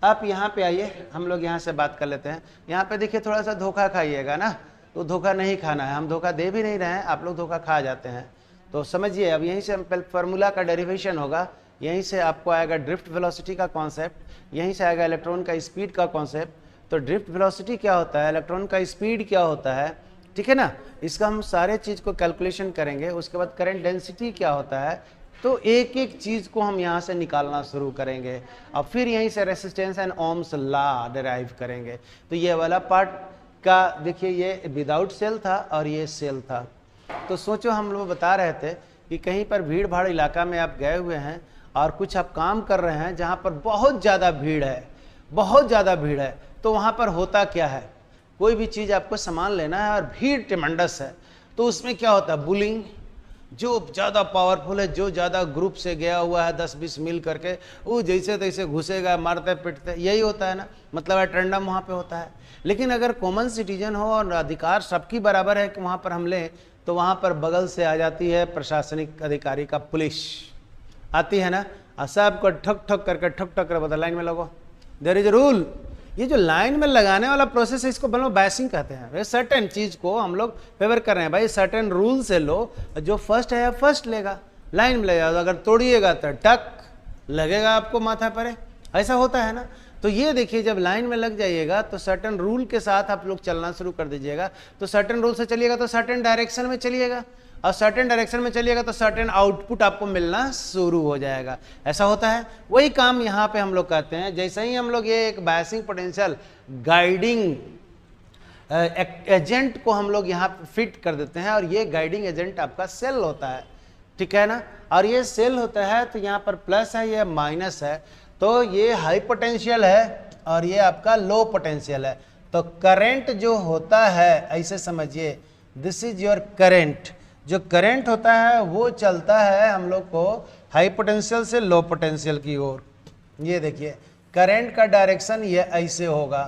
आप यहाँ पे आइए, हम लोग यहाँ से बात कर लेते हैं। यहाँ पे देखिए थोड़ा सा धोखा खाइएगा ना, तो धोखा नहीं खाना है, हम धोखा दे भी नहीं रहे हैं, आप लोग धोखा खा जाते हैं। तो समझिए, अब यहीं से फार्मूला का डेरिवेशन होगा, यहीं से आपको आएगा ड्रिफ्ट वेलोसिटी का कॉन्सेप्ट, यहीं से आएगा इलेक्ट्रॉन का स्पीड का कॉन्सेप्ट। तो ड्रिफ्ट वेलोसिटी क्या होता है, इलेक्ट्रॉन का स्पीड क्या होता है, ठीक है ना, इसका हम सारे चीज़ को कैलकुलेशन करेंगे। उसके बाद करंट डेंसिटी क्या होता है, तो एक एक चीज़ को हम यहाँ से निकालना शुरू करेंगे और फिर यहीं से resistance and Ohm's law derive करेंगे। तो ये वाला पार्ट का देखिए, ये विदाउट सेल था और ये सेल था। तो सोचो, हम लोग बता रहे थे कि कहीं पर भीड़ भाड़ इलाका में आप गए हुए हैं और कुछ आप काम कर रहे हैं जहाँ पर बहुत ज़्यादा भीड़ है, बहुत ज़्यादा भीड़ है, तो वहाँ पर होता क्या है, कोई भी चीज़ आपको सामान लेना है और भीड़ ट्रेमेंडस है, तो उसमें क्या होता है, बुलिंग। जो ज़्यादा पावरफुल है, जो ज़्यादा ग्रुप से गया हुआ है 10-20 मिल करके, वो जैसे तैसे घुसेगा, मारते पिटते, यही होता है ना, मतलब अटेंडम वहाँ पे होता है। लेकिन अगर कॉमन सिटीजन हो और अधिकार सबकी बराबर है कि वहाँ पर हम लें, तो वहाँ पर बगल से आ जाती है प्रशासनिक अधिकारी का पुलिस आती है ना, और सबको ठक ठक कर बता लाइन में लगो, देयर इज अ रूल। ये जो लाइन में लगाने वाला प्रोसेस है, इसको मतलब बैसिंग कहते हैं। सर्टेन चीज को हम लोग फेवर कर रहे हैं, भाई सर्टेन रूल से लो, जो फर्स्ट है फर्स्ट लेगा, लाइन में लगेगा, अगर तोड़िएगा तो टक लगेगा आपको माथा पर, ऐसा होता है ना। तो ये देखिए, जब लाइन में लग जाइएगा तो सर्टेन रूल के साथ आप लोग चलना शुरू कर दीजिएगा। तो सर्टेन रूल से चलिएगा तो सर्टेन डायरेक्शन में चलिएगा, और सर्टेन डायरेक्शन में चलिएगा तो सर्टेन आउटपुट आपको मिलना शुरू हो जाएगा। ऐसा होता है, वही काम यहाँ पे हम लोग करते हैं। जैसे ही हम लोग ये एक बायसिंग पोटेंशियल गाइडिंग एजेंट को हम लोग यहाँ फिट कर देते हैं, और ये गाइडिंग एजेंट आपका सेल होता है, ठीक है ना। और ये सेल होता है तो यहाँ पर प्लस है, ये माइनस है, तो ये हाई पोटेंशियल है और ये आपका लो पोटेंशियल है। तो करंट जो होता है, ऐसे समझिए, दिस इज योर करंट। जो करंट होता है वो चलता है हम लोग को हाई पोटेंशियल से लो पोटेंशियल की ओर। ये देखिए, करंट का डायरेक्शन ये ऐसे होगा,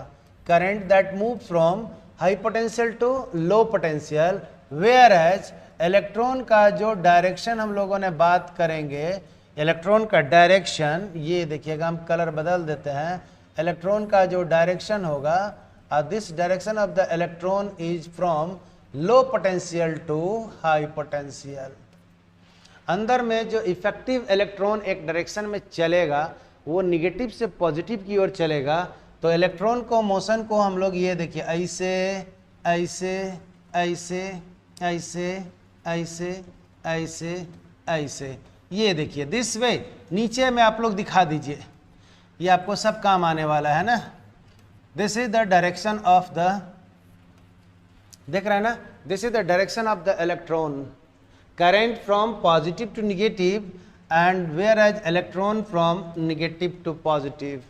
current that move from high potential to low potential, whereas electron का जो डायरेक्शन हम लोगों ने बात करेंगे, इलेक्ट्रॉन का डायरेक्शन, ये देखिएगा, हम कलर बदल देते हैं, इलेक्ट्रॉन का जो डायरेक्शन होगा, this direction of the electron is from low potential to high potential. अंदर में जो इफेक्टिव इलेक्ट्रॉन एक डायरेक्शन में चलेगा, वो निगेटिव से पॉजिटिव की ओर चलेगा। तो इलेक्ट्रॉन को मोशन को हम लोग ये देखिए, ऐसे ऐसे ऐसे ऐसे ऐसे ऐसे ऐसे, ये देखिए दिस वे। नीचे में आप लोग दिखा दीजिए, ये आपको सब काम आने वाला है ना। This is the direction of the देख रहे हैं ना, this is the direction of the electron, current from positive to negative and whereas electron from negative to positive.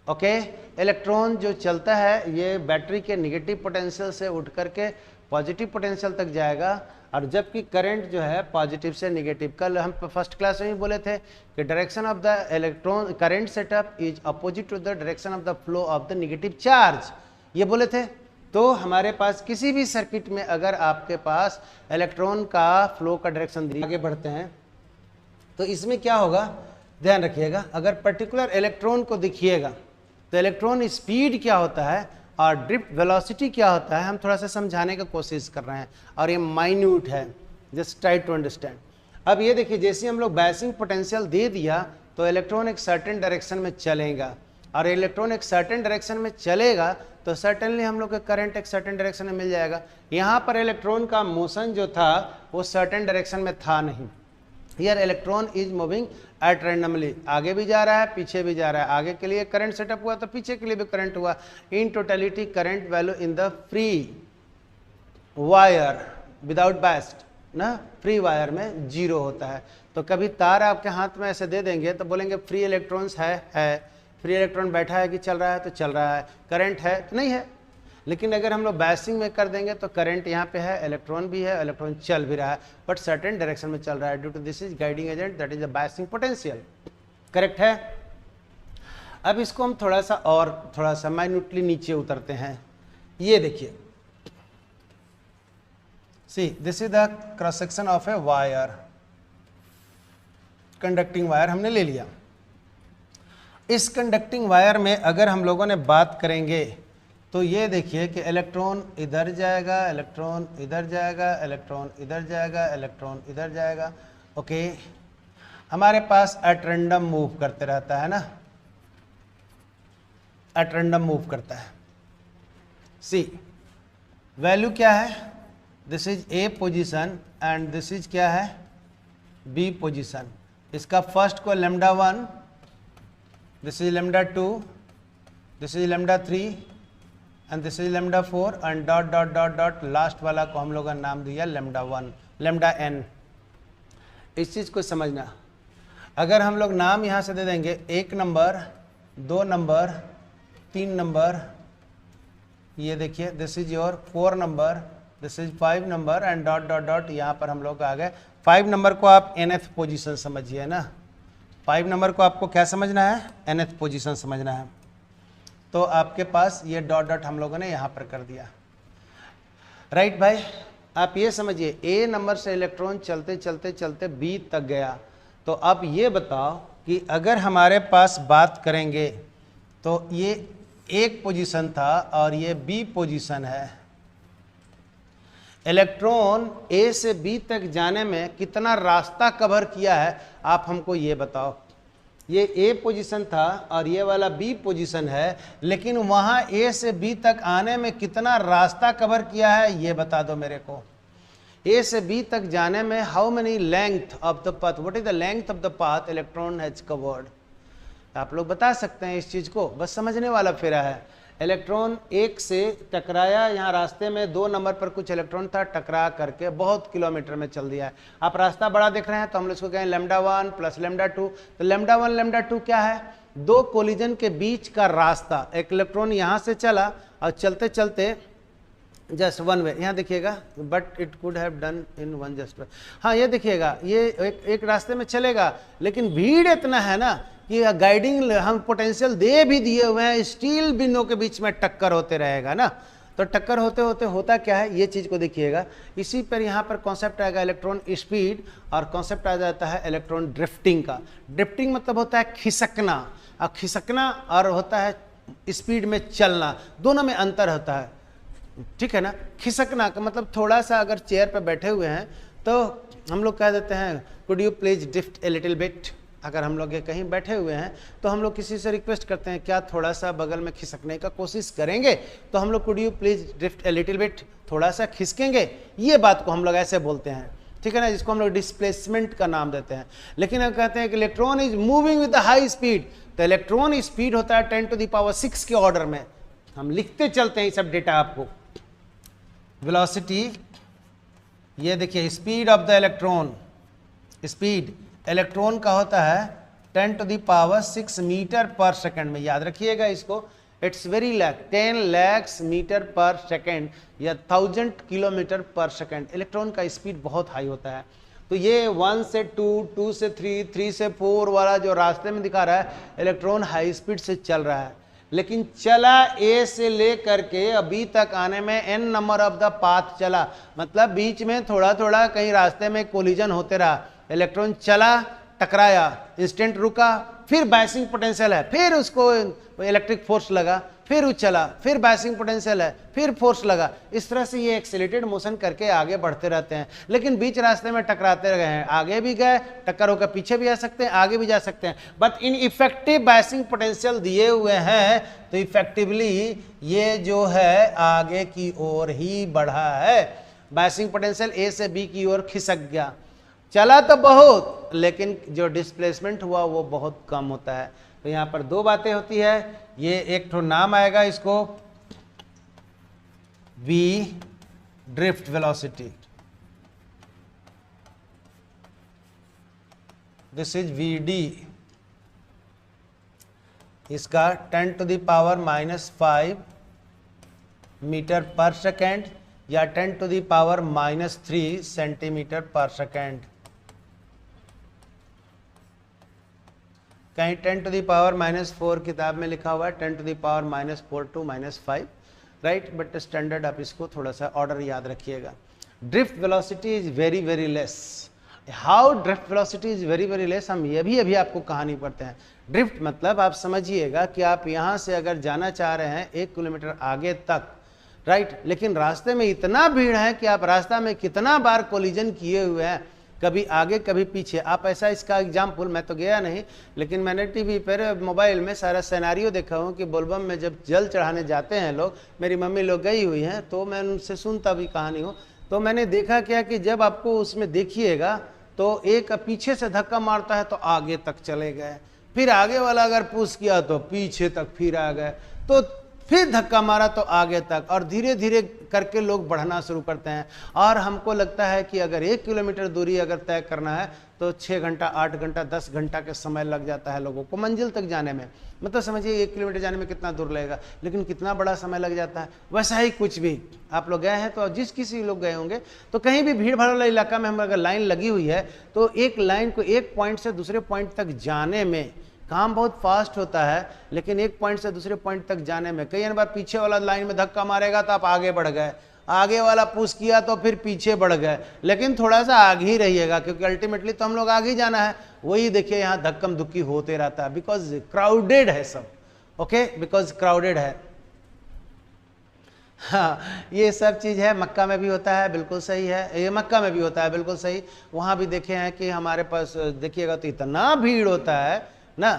Okay, electron जो चलता है ये बैटरी के निगेटिव पोटेंशियल से उठ करके पॉजिटिव पोटेंशियल तक जाएगा, और जबकि करंट जो है पॉजिटिव से निगेटिव, कल हम फर्स्ट क्लास में ही बोले थे कि direction of the electron current setup is opposite to the direction of the flow of the negative charge, ये बोले थे। तो हमारे पास किसी भी सर्किट में अगर आपके पास इलेक्ट्रॉन का फ्लो का डायरेक्शन आगे बढ़ते हैं तो इसमें क्या होगा, ध्यान रखिएगा, अगर पर्टिकुलर इलेक्ट्रॉन को देखिएगा तो इलेक्ट्रॉन स्पीड क्या होता है और ड्रिफ्ट वेलोसिटी क्या होता है, हम थोड़ा सा समझाने की कोशिश कर रहे हैं, और ये माइन्यूट है, जस्ट ट्राई टू अंडरस्टैंड। अब ये देखिए, जैसे हम लोग बायसिंग पोटेंशियल दे दिया तो इलेक्ट्रॉन एक सर्टेन डायरेक्शन में चलेगा, और इलेक्ट्रॉन एक सर्टेन डायरेक्शन में चलेगा तो सर्टेनली हम लोग का करंट एक सर्टेन डायरेक्शन में मिल जाएगा। यहाँ पर इलेक्ट्रॉन का मोशन जो था वो सर्टेन डायरेक्शन में था नहीं, here electron is moving at randomly, आगे भी जा रहा है पीछे भी जा रहा है, आगे के लिए करंट सेटअप हुआ तो पीछे के लिए भी करंट हुआ। In totality current value in the free wire without best ना, फ्री वायर में 0 होता है। तो कभी तार आपके हाथ में ऐसे दे देंगे तो बोलेंगे फ्री इलेक्ट्रॉन्स है, फ्री इलेक्ट्रॉन बैठा है कि चल रहा है, तो चल रहा है, करंट है तो नहीं है। लेकिन अगर हम लोग बैसिंग में कर देंगे तो करंट यहाँ पे है, इलेक्ट्रॉन भी है, इलेक्ट्रॉन चल भी रहा है बट सर्टेन डायरेक्शन में चल रहा है, due to this is guiding agent that is the biasing potential. Correct है। अब इसको हम थोड़ा सा माइन्यूटली नीचे उतरते हैं। ये देखिए, see this is the cross section of a wire, conducting wire हमने ले लिया। इस कंडक्टिंग वायर में अगर हम लोगों ने बात करेंगे तो ये देखिए कि इलेक्ट्रॉन इधर जाएगा, इलेक्ट्रॉन इधर जाएगा, इलेक्ट्रॉन इधर जाएगा, इलेक्ट्रॉन इधर जाएगा। ओके, हमारे पास एट रैंडम मूव करते रहता है ना, एट रैंडम मूव करता है। सी वैल्यू क्या है, this is a position and this is क्या है, बी पोजीशन। इसका फर्स्ट को lambda 1, this is lambda 2, this is lambda 3 and this is lambda 4 and dot dot dot dot, last वाला को हम लोगों ने नाम दिया लैम्डा 1, लैम्डा n। इस चीज़ को समझना, अगर हम लोग नाम यहाँ से दे देंगे 1 नंबर, 2 नंबर, 3 नंबर, ये देखिए this is your 4 number, this is 5 number and dot dot dot, यहाँ पर हम लोग आ गए 5 नंबर को आप nth पोजीशन समझिए ना, 5 नंबर को आपको क्या समझना है, nth पोजीशन समझना है। तो आपके पास ये डॉट डॉट हम लोगों ने यहाँ पर कर दिया। राइट भाई, आप ये समझिए ए नंबर से इलेक्ट्रॉन चलते चलते चलते बी तक गया। तो अब ये बताओ कि अगर हमारे पास बात करेंगे तो ये एक पोजीशन था और ये बी पोजीशन है, इलेक्ट्रॉन ए से बी तक जाने में कितना रास्ता कवर किया है आप हमको ये बताओ। ये ए पोजीशन था और ये वाला बी पोजीशन है, लेकिन वहाँ ए से बी तक आने में कितना रास्ता कवर किया है ये बता दो मेरे को। ए से बी तक जाने में how many length of the path, what is the length of the path electron has covered. आप लोग बता सकते हैं इस चीज़ को, बस समझने वाला फेरा है। इलेक्ट्रॉन एक से टकराया, यहाँ रास्ते में 2 नंबर पर कुछ इलेक्ट्रॉन था, टकरा करके बहुत किलोमीटर में चल दिया है। आप रास्ता बड़ा देख रहे हैं तो हम लोग इसको कहें लैम्डा 1 प्लस लैम्डा 2। तो लैम्डा 1 लैम्डा 2 क्या है, 2 कोलिजन के बीच का रास्ता। एक इलेक्ट्रॉन यहाँ से चला और चलते चलते जस्ट वन वे, यहाँ देखिएगा, but it could have done in one just way. हाँ ये देखिएगा, ये एक रास्ते में चलेगा लेकिन भीड़ इतना है ना कि गाइडिंग हम पोटेंशियल दे भी दिए हुए हैं, स्टील बिंदुओं के बीच में टक्कर होते रहेगा ना। तो टक्कर होते होते होता क्या है, ये चीज़ को देखिएगा। इसी पर यहाँ पर कॉन्सेप्ट आएगा इलेक्ट्रॉन स्पीड, और कॉन्सेप्ट आ जाता है इलेक्ट्रॉन ड्रिफ्टिंग का। ड्रिफ्टिंग मतलब होता है खिसकना, और खिसकना और होता है स्पीड में चलना, दोनों में अंतर होता है, ठीक है ना। खिसकना का मतलब थोड़ा सा अगर चेयर पर बैठे हुए हैं तो हम लोग कह देते हैं could you please drift a little bit. अगर हम लोग कहीं बैठे हुए हैं तो हम लोग किसी से रिक्वेस्ट करते हैं क्या थोड़ा सा बगल में खिसकने का कोशिश करेंगे, तो हम लोग could you please drift a little bit, थोड़ा सा खिसकेंगे, ये बात को हम लोग ऐसे बोलते हैं, ठीक है ना, जिसको हम लोग डिस्प्लेसमेंट का नाम देते हैं। लेकिन हम कहते हैं कि electron is moving with high speed, तो इलेक्ट्रॉन स्पीड होता है 10⁶ के ऑर्डर में। हम लिखते चलते हैं ये सब डेटा आपको, वेलोसिटी, ये देखिए speed of the electron, speed electron का होता है 10⁻⁶ मीटर पर सेकंड में, याद रखिएगा इसको, it's very like 10 lakh metre per second या 1000 किलोमीटर पर सेकंड। इलेक्ट्रॉन का स्पीड बहुत हाई होता है। तो ये 1 से 2, 2 से 3, 3 से 4 वाला जो रास्ते में दिखा रहा है, इलेक्ट्रॉन हाई स्पीड से चल रहा है, लेकिन चला ए से ले करके अभी तक आने में n number of the path चला, मतलब बीच में थोड़ा थोड़ा कहीं रास्ते में कोलिजन होते रहा। इलेक्ट्रॉन चला, टकराया, इंस्टेंट रुका, फिर बाइसिंग पोटेंशियल है, फिर उसको इलेक्ट्रिक फोर्स लगा, फिर वो चला, फिर बाइसिंग पोटेंशियल है, फिर फोर्स लगा। इस तरह से ये एक्सेलरेटेड मोशन करके आगे बढ़ते रहते हैं, लेकिन बीच रास्ते में टकराते रहे हैं, आगे भी गए, टक्कर होकर पीछे भी आ सकते हैं, आगे भी जा सकते हैं। But in effective biasing potential दिए हुए हैं, तो इफेक्टिवली ये जो है आगे की ओर ही बढ़ा है। बाइसिंग पोटेंशियल ए से बी की ओर खिसक गया, चला तो बहुत, लेकिन जो डिस्प्लेसमेंट हुआ वो बहुत कम होता है। तो यहाँ पर दो बातें होती है, ये एक तो नाम आएगा इसको v drift velocity, this is vd, इसका 10⁻⁵ मीटर पर सेकेंड या 10⁻³ सेंटीमीटर पर सेकेंड। कहीं 10⁻⁴ किताब में लिखा हुआ है 10⁻⁴ to -5, राइट, बट स्टैंडर्ड आप इसको थोड़ा सा ऑर्डर याद रखिएगा। Drift velocity is very very less. How drift velocity is very very less, हम ये भी अभी आपको कहानी पढ़ते हैं। ड्रिफ्ट मतलब आप समझिएगा कि आप यहाँ से अगर जाना चाह रहे हैं 1 किलोमीटर आगे तक, राइट, लेकिन रास्ते में इतना भीड़ है कि आप रास्ता में कितना बार कोलिजन किए हुए हैं, कभी आगे कभी पीछे। आप ऐसा, इसका एग्जाम्पल, मैं तो गया नहीं, लेकिन मैंने टीवी पर मोबाइल में सारा सिनेरियो देखा हूँ कि बोलबम में जब जल चढ़ाने जाते हैं लोग, मेरी मम्मी लोग गई हुई हैं तो मैं उनसे सुनता भी कहानी हूँ, तो मैंने देखा क्या कि जब आपको उसमें देखिएगा तो एक पीछे से धक्का मारता है तो आगे तक चले गए, फिर आगे वाला अगर पुश किया तो पीछे तक फिर आ गए, तो फिर धक्का मारा तो आगे तक, और धीरे धीरे करके लोग बढ़ना शुरू करते हैं। और हमको लगता है कि अगर 1 किलोमीटर दूरी अगर तय करना है तो 6 घंटा, 8 घंटा, 10 घंटा के समय लग जाता है लोगों को मंजिल तक जाने में। मतलब समझिए 1 किलोमीटर जाने में कितना दूर लगेगा, लेकिन कितना बड़ा समय लग जाता है। वैसा ही कुछ भी आप लोग गए हैं तो जिस किसी लोग गए होंगे तो कहीं भी भीड़ भाड़ वाला इलाका में हम अगर लाइन लगी हुई है तो एक लाइन को एक पॉइंट से दूसरे पॉइंट तक जाने में काम बहुत फास्ट होता है, लेकिन एक पॉइंट से दूसरे पॉइंट तक जाने में कई बार पीछे वाला लाइन में धक्का मारेगा तो आप आगे बढ़ गए, आगे वाला पुश किया तो फिर पीछे बढ़ गए, लेकिन थोड़ा सा आगे ही रहिएगा क्योंकि अल्टीमेटली तो हम लोग आगे ही जाना है। वही देखिए यहाँ धक्कम धुक्की होते रहता है, बिकॉज क्राउडेड है सब, ओके, बिकॉज क्राउडेड है। हाँ, ये सब चीज़ है, मक्का में भी होता है, बिल्कुल सही है, ये मक्का में भी होता है, बिल्कुल सही। वहाँ भी देखे हैं कि हमारे पास देखिएगा तो इतना भीड़ होता है ना,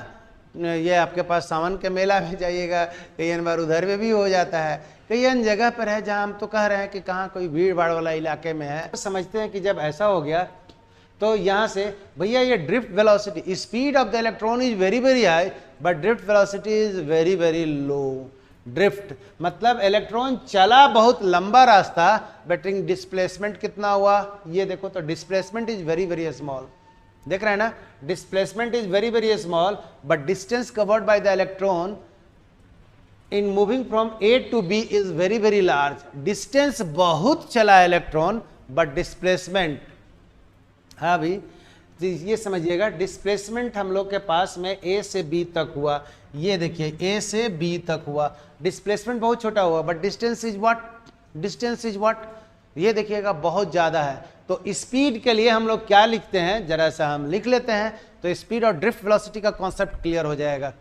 ये आपके पास सावन के मेला में जाइएगा, कई बार उधर में भी हो जाता है, कई अन्य जगह पर है जहाँ हम तो कह रहे हैं कि कहाँ कोई भीड़ भाड़ वाला इलाके में है। समझते हैं कि जब ऐसा हो गया तो यहाँ से भैया ये drift velocity, speed of the electron is very very high but drift velocity is very very low. Drift मतलब इलेक्ट्रॉन चला बहुत लंबा रास्ता, बट डिस्प्लेसमेंट कितना हुआ ये देखो, तो displacement is very very small. देख रहे हैं ना, displacement is very very small but distance covered by the electron in moving from A to B is very very large. Distance बहुत चला इलेक्ट्रॉन बट डिस्प्लेसमेंट, हाँ भाई ये समझिएगा, डिस्प्लेसमेंट हम लोग के पास में ए से बी तक हुआ, ये देखिए ए से बी तक हुआ, डिस्प्लेसमेंट बहुत छोटा हुआ but distance is what, distance is what, ये देखिएगा बहुत ज़्यादा है। तो स्पीड के लिए हम लोग क्या लिखते हैं, जरा सा हम लिख लेते हैं तो स्पीड और ड्रिफ्ट वेलोसिटी का कॉन्सेप्ट क्लियर हो जाएगा।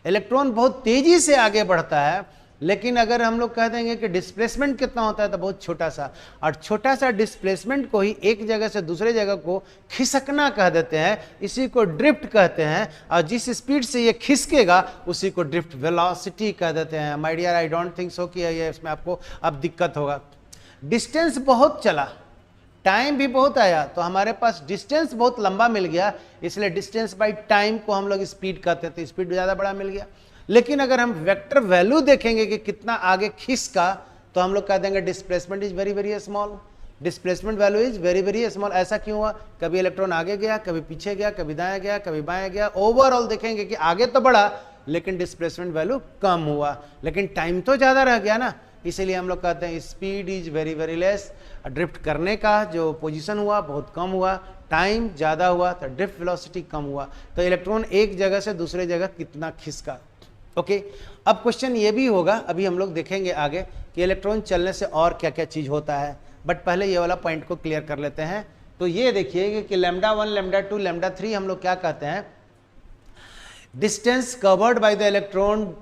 इलेक्ट्रॉन बहुत तेजी से आगे बढ़ता है, लेकिन अगर हम लोग कह देंगे कि डिस्प्लेसमेंट कितना होता है तो बहुत छोटा सा, और छोटा सा डिस्प्लेसमेंट को ही एक जगह से दूसरे जगह को खिसकना कह देते हैं, इसी को ड्रिफ्ट कहते हैं। और जिस स्पीड से ये खिसकेगा उसी को ड्रिफ्ट वेलोसिटी कह देते हैं। My dear, I don't think so कि ये इसमें आपको अब दिक्कत होगा। डिस्टेंस बहुत चला, टाइम भी बहुत आया, तो हमारे पास डिस्टेंस बहुत लंबा मिल गया, इसलिए डिस्टेंस बाय टाइम को हम लोग स्पीड कहते हैं, तो स्पीड ज़्यादा बड़ा मिल गया। लेकिन अगर हम वेक्टर वैल्यू देखेंगे कि कितना आगे खिसका, तो हम लोग कह देंगे displacement is very very small, displacement value is very very small. ऐसा क्यों हुआ? कभी इलेक्ट्रॉन आगे गया, कभी पीछे गया, कभी दाएं गया, कभी बाएं गया, ओवरऑल देखेंगे कि आगे तो बढ़ा लेकिन डिस्प्लेसमेंट वैल्यू कम हुआ, लेकिन टाइम तो ज़्यादा रह गया ना, इसीलिए हम लोग कहते हैं speed is very very less. Drift करने का जो पोजीशन हुआ बहुत कम हुआ, टाइम ज़्यादा हुआ तो ड्रिफ्ट वेलोसिटी कम हुआ। तो इलेक्ट्रॉन एक जगह से दूसरे जगह कितना खिसका। ओके, अब क्वेश्चन ये भी होगा, अभी हम लोग देखेंगे आगे कि इलेक्ट्रॉन चलने से और क्या क्या चीज़ होता है, बट पहले ये वाला पॉइंट को क्लियर कर लेते हैं। तो ये देखिए कि लैम्डा 1, लैम्डा 2, लैम्डा 3 हम लोग क्या कहते हैं, distance covered by the electron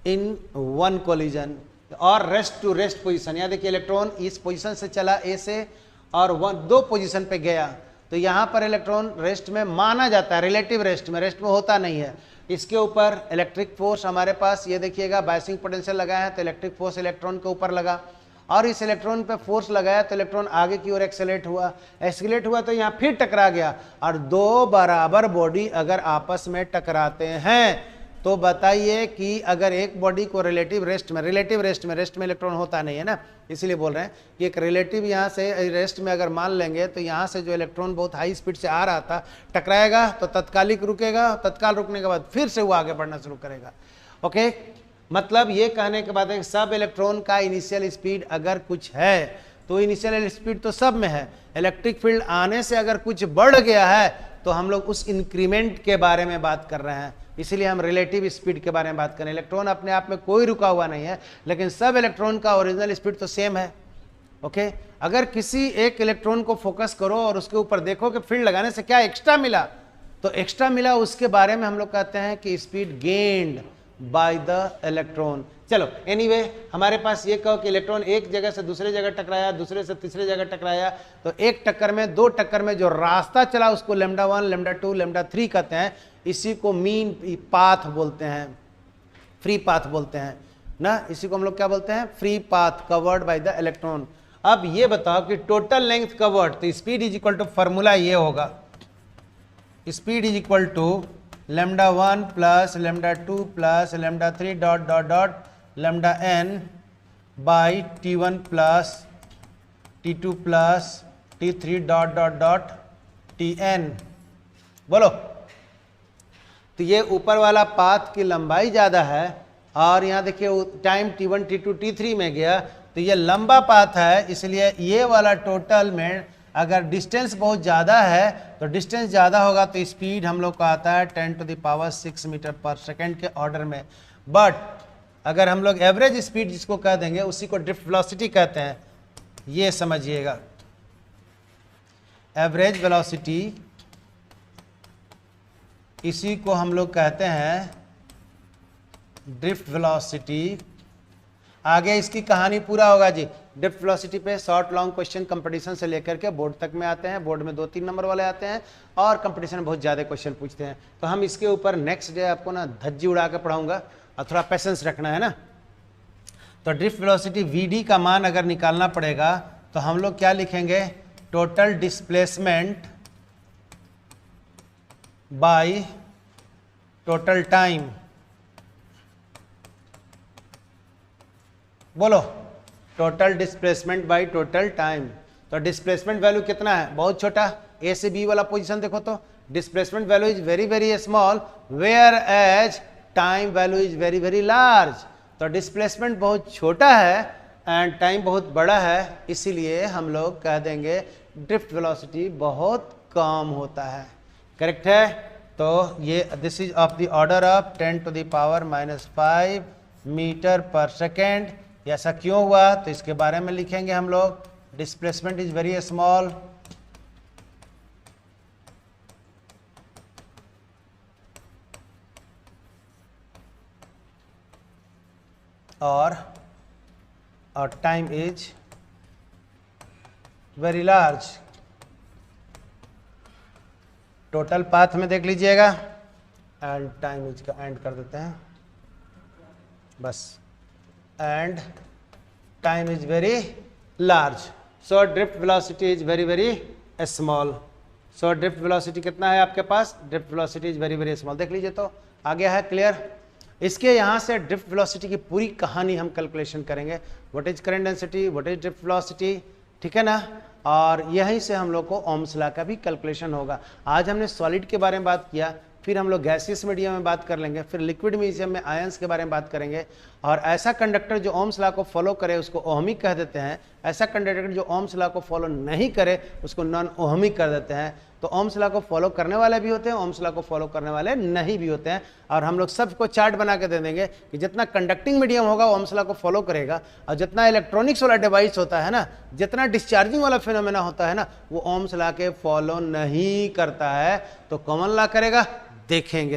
in one collision और रेस्ट टू रेस्ट पोजीशन। यहाँ देखिए इलेक्ट्रॉन इस पोजीशन से चला ए से और दो पोजीशन पे गया, तो यहाँ पर इलेक्ट्रॉन रेस्ट में माना जाता है, रिलेटिव रेस्ट में होता नहीं है। इसके ऊपर इलेक्ट्रिक फोर्स हमारे पास ये देखिएगा बायसिंग पोटेंशियल लगाया है, तो इलेक्ट्रिक फोर्स इलेक्ट्रॉन के ऊपर लगा और इस इलेक्ट्रॉन पे फोर्स लगाया तो इलेक्ट्रॉन आगे की ओर एक्सेलेरेट हुआ तो यहाँ फिर टकरा गया। और दो बराबर बॉडी अगर आपस में टकराते हैं तो बताइए कि अगर एक बॉडी को रिलेटिव रेस्ट में इलेक्ट्रॉन होता नहीं है ना, इसीलिए बोल रहे हैं कि एक रिलेटिव यहाँ से रेस्ट में अगर मान लेंगे तो यहाँ से जो इलेक्ट्रॉन बहुत हाई स्पीड से आ रहा था टकराएगा तो तत्कालिक रुकेगा, तत्काल रुकने के बाद फिर से वो आगे बढ़ना शुरू करेगा। ओके, मतलब ये कहने के बाद है कि सब इलेक्ट्रॉन का इनिशियल स्पीड अगर कुछ है तो इनिशियल स्पीड तो सब में है, इलेक्ट्रिक फील्ड आने से अगर कुछ बढ़ गया है तो हम लोग उस इंक्रीमेंट के बारे में बात कर रहे हैं, इसीलिए हम रिलेटिव स्पीड के बारे में बात करें। इलेक्ट्रॉन अपने आप में कोई रुका हुआ नहीं है, लेकिन सब इलेक्ट्रॉन का ओरिजिनल स्पीड तो सेम है। ओके, अगर किसी एक इलेक्ट्रॉन को फोकस करो और उसके ऊपर देखो कि फील्ड लगाने से क्या एक्स्ट्रा मिला, तो एक्स्ट्रा मिला उसके बारे में हम लोग कहते हैं कि speed gained by the electron. चलो एनीवे, हमारे पास ये कहो कि इलेक्ट्रॉन एक जगह से दूसरे जगह टकराया, दूसरे से तीसरे जगह टकराया, तो एक टक्कर में, दो टक्कर में जो रास्ता चला उसको लैम्डा 1, लैम्डा 2, लैम्डा 3 कहते हैं। इसी को मीन पाथ बोलते हैं, फ्री पाथ बोलते हैं ना, इसी को हम लोग क्या बोलते हैं, free path covered by the electron. अब ये बताओ कि टोटल लेंथ कवर्ड, तो speed is equal to, formula ये होगा, speed is equal to lambda 1 plus lambda 2 plus lambda 3 dot dot dot lambda n by T1 plus T2 plus T3 dot dot dot Tn। बोलो, तो ये ऊपर वाला path की लंबाई ज़्यादा है और यहाँ देखिए टाइम T1, T2, T3 में गया, तो ये लंबा पाथ है, इसलिए ये वाला टोटल में अगर डिस्टेंस बहुत ज़्यादा है तो डिस्टेंस ज़्यादा होगा तो स्पीड हम लोग का आता है 10⁶ मीटर पर सेकेंड के ऑर्डर में। बट अगर हम लोग एवरेज स्पीड जिसको कह देंगे उसी को ड्रिफ्ट वेलोसिटी कहते हैं, ये समझिएगा। एवरेज वेलोसिटी इसी को हम लोग कहते हैं ड्रिफ्ट वेलोसिटी। आगे इसकी कहानी पूरा होगा जी। ड्रिफ्ट वेलोसिटी पे शॉर्ट लॉन्ग क्वेश्चन कंपटीशन से लेकर के बोर्ड तक में आते हैं, बोर्ड में 2-3 नंबर वाले आते हैं और कंपटीशन में बहुत ज़्यादा क्वेश्चन पूछते हैं। तो हम इसके ऊपर नेक्स्ट डे आपको ना धज्जी उड़ा के पढ़ाऊंगा और थोड़ा पेशेंस रखना है ना। तो ड्रिफ्ट वेलोसिटी VD का मान अगर निकालना पड़ेगा तो हम लोग क्या लिखेंगे, total displacement by total time. बोलो, total displacement by total time. तो डिस्प्लेसमेंट वैल्यू कितना है, बहुत छोटा, ए से बी वाला पोजीशन देखो तो displacement value is very very small, whereas time value is very very large. तो डिस्प्लेसमेंट बहुत छोटा है एंड टाइम बहुत बड़ा है, इसीलिए हम लोग कह देंगे ड्रिफ्ट वेलोसिटी बहुत कम होता है। करेक्ट है। तो ये this is of the order of 10⁻⁵ metre per second. ऐसा क्यों हुआ तो इसके बारे में लिखेंगे हम लोग। डिस्प्लेसमेंट इज वेरी स्मॉल, और time is very large. Total path में देख लीजिएगा एंड टाइम इज का एंड कर देते हैं बस, and time is very large. So drift velocity is very very small. So drift velocity कितना है आपके पास, drift velocity is very very small. देख लीजिए तो आ गया है, क्लियर। इसके यहाँ से ड्रिफ्ट वेलोसिटी की पूरी कहानी हम कैलकुलेशन करेंगे, what is current density, what is drift velocity, ठीक है ना। और यहीं से हम लोग को ओम्स लॉ का भी कैलकुलेशन होगा। आज हमने सॉलिड के बारे में बात किया, फिर हम लोग गैसियस मीडियम में बात कर लेंगे, फिर लिक्विड मीडियम में आयंस के बारे में बात करेंगे। और ऐसा कंडक्टर जो ओम्स लॉ को फॉलो करे उसको ओहमिक कह देते हैं, ऐसा कंडक्टर जो ओम्स लॉ को फॉलो नहीं करे उसको नॉन ओहमिक कर देते हैं। तो ओम्स लॉ को फॉलो करने वाले भी होते हैं, ओम्स लॉ को फॉलो करने वाले नहीं भी होते हैं। और हम लोग सबको चार्ट बना के दे देंगे कि जितना कंडक्टिंग मीडियम होगा ओम्स लॉ को फॉलो करेगा, और जितना इलेक्ट्रॉनिक्स वाला डिवाइस होता है ना, जितना डिस्चार्जिंग वाला फिनोमेना होता है ना, वो ओम्स लॉ के फॉलो नहीं करता है। तो कॉमन लॉ करेगा, देखेंगे।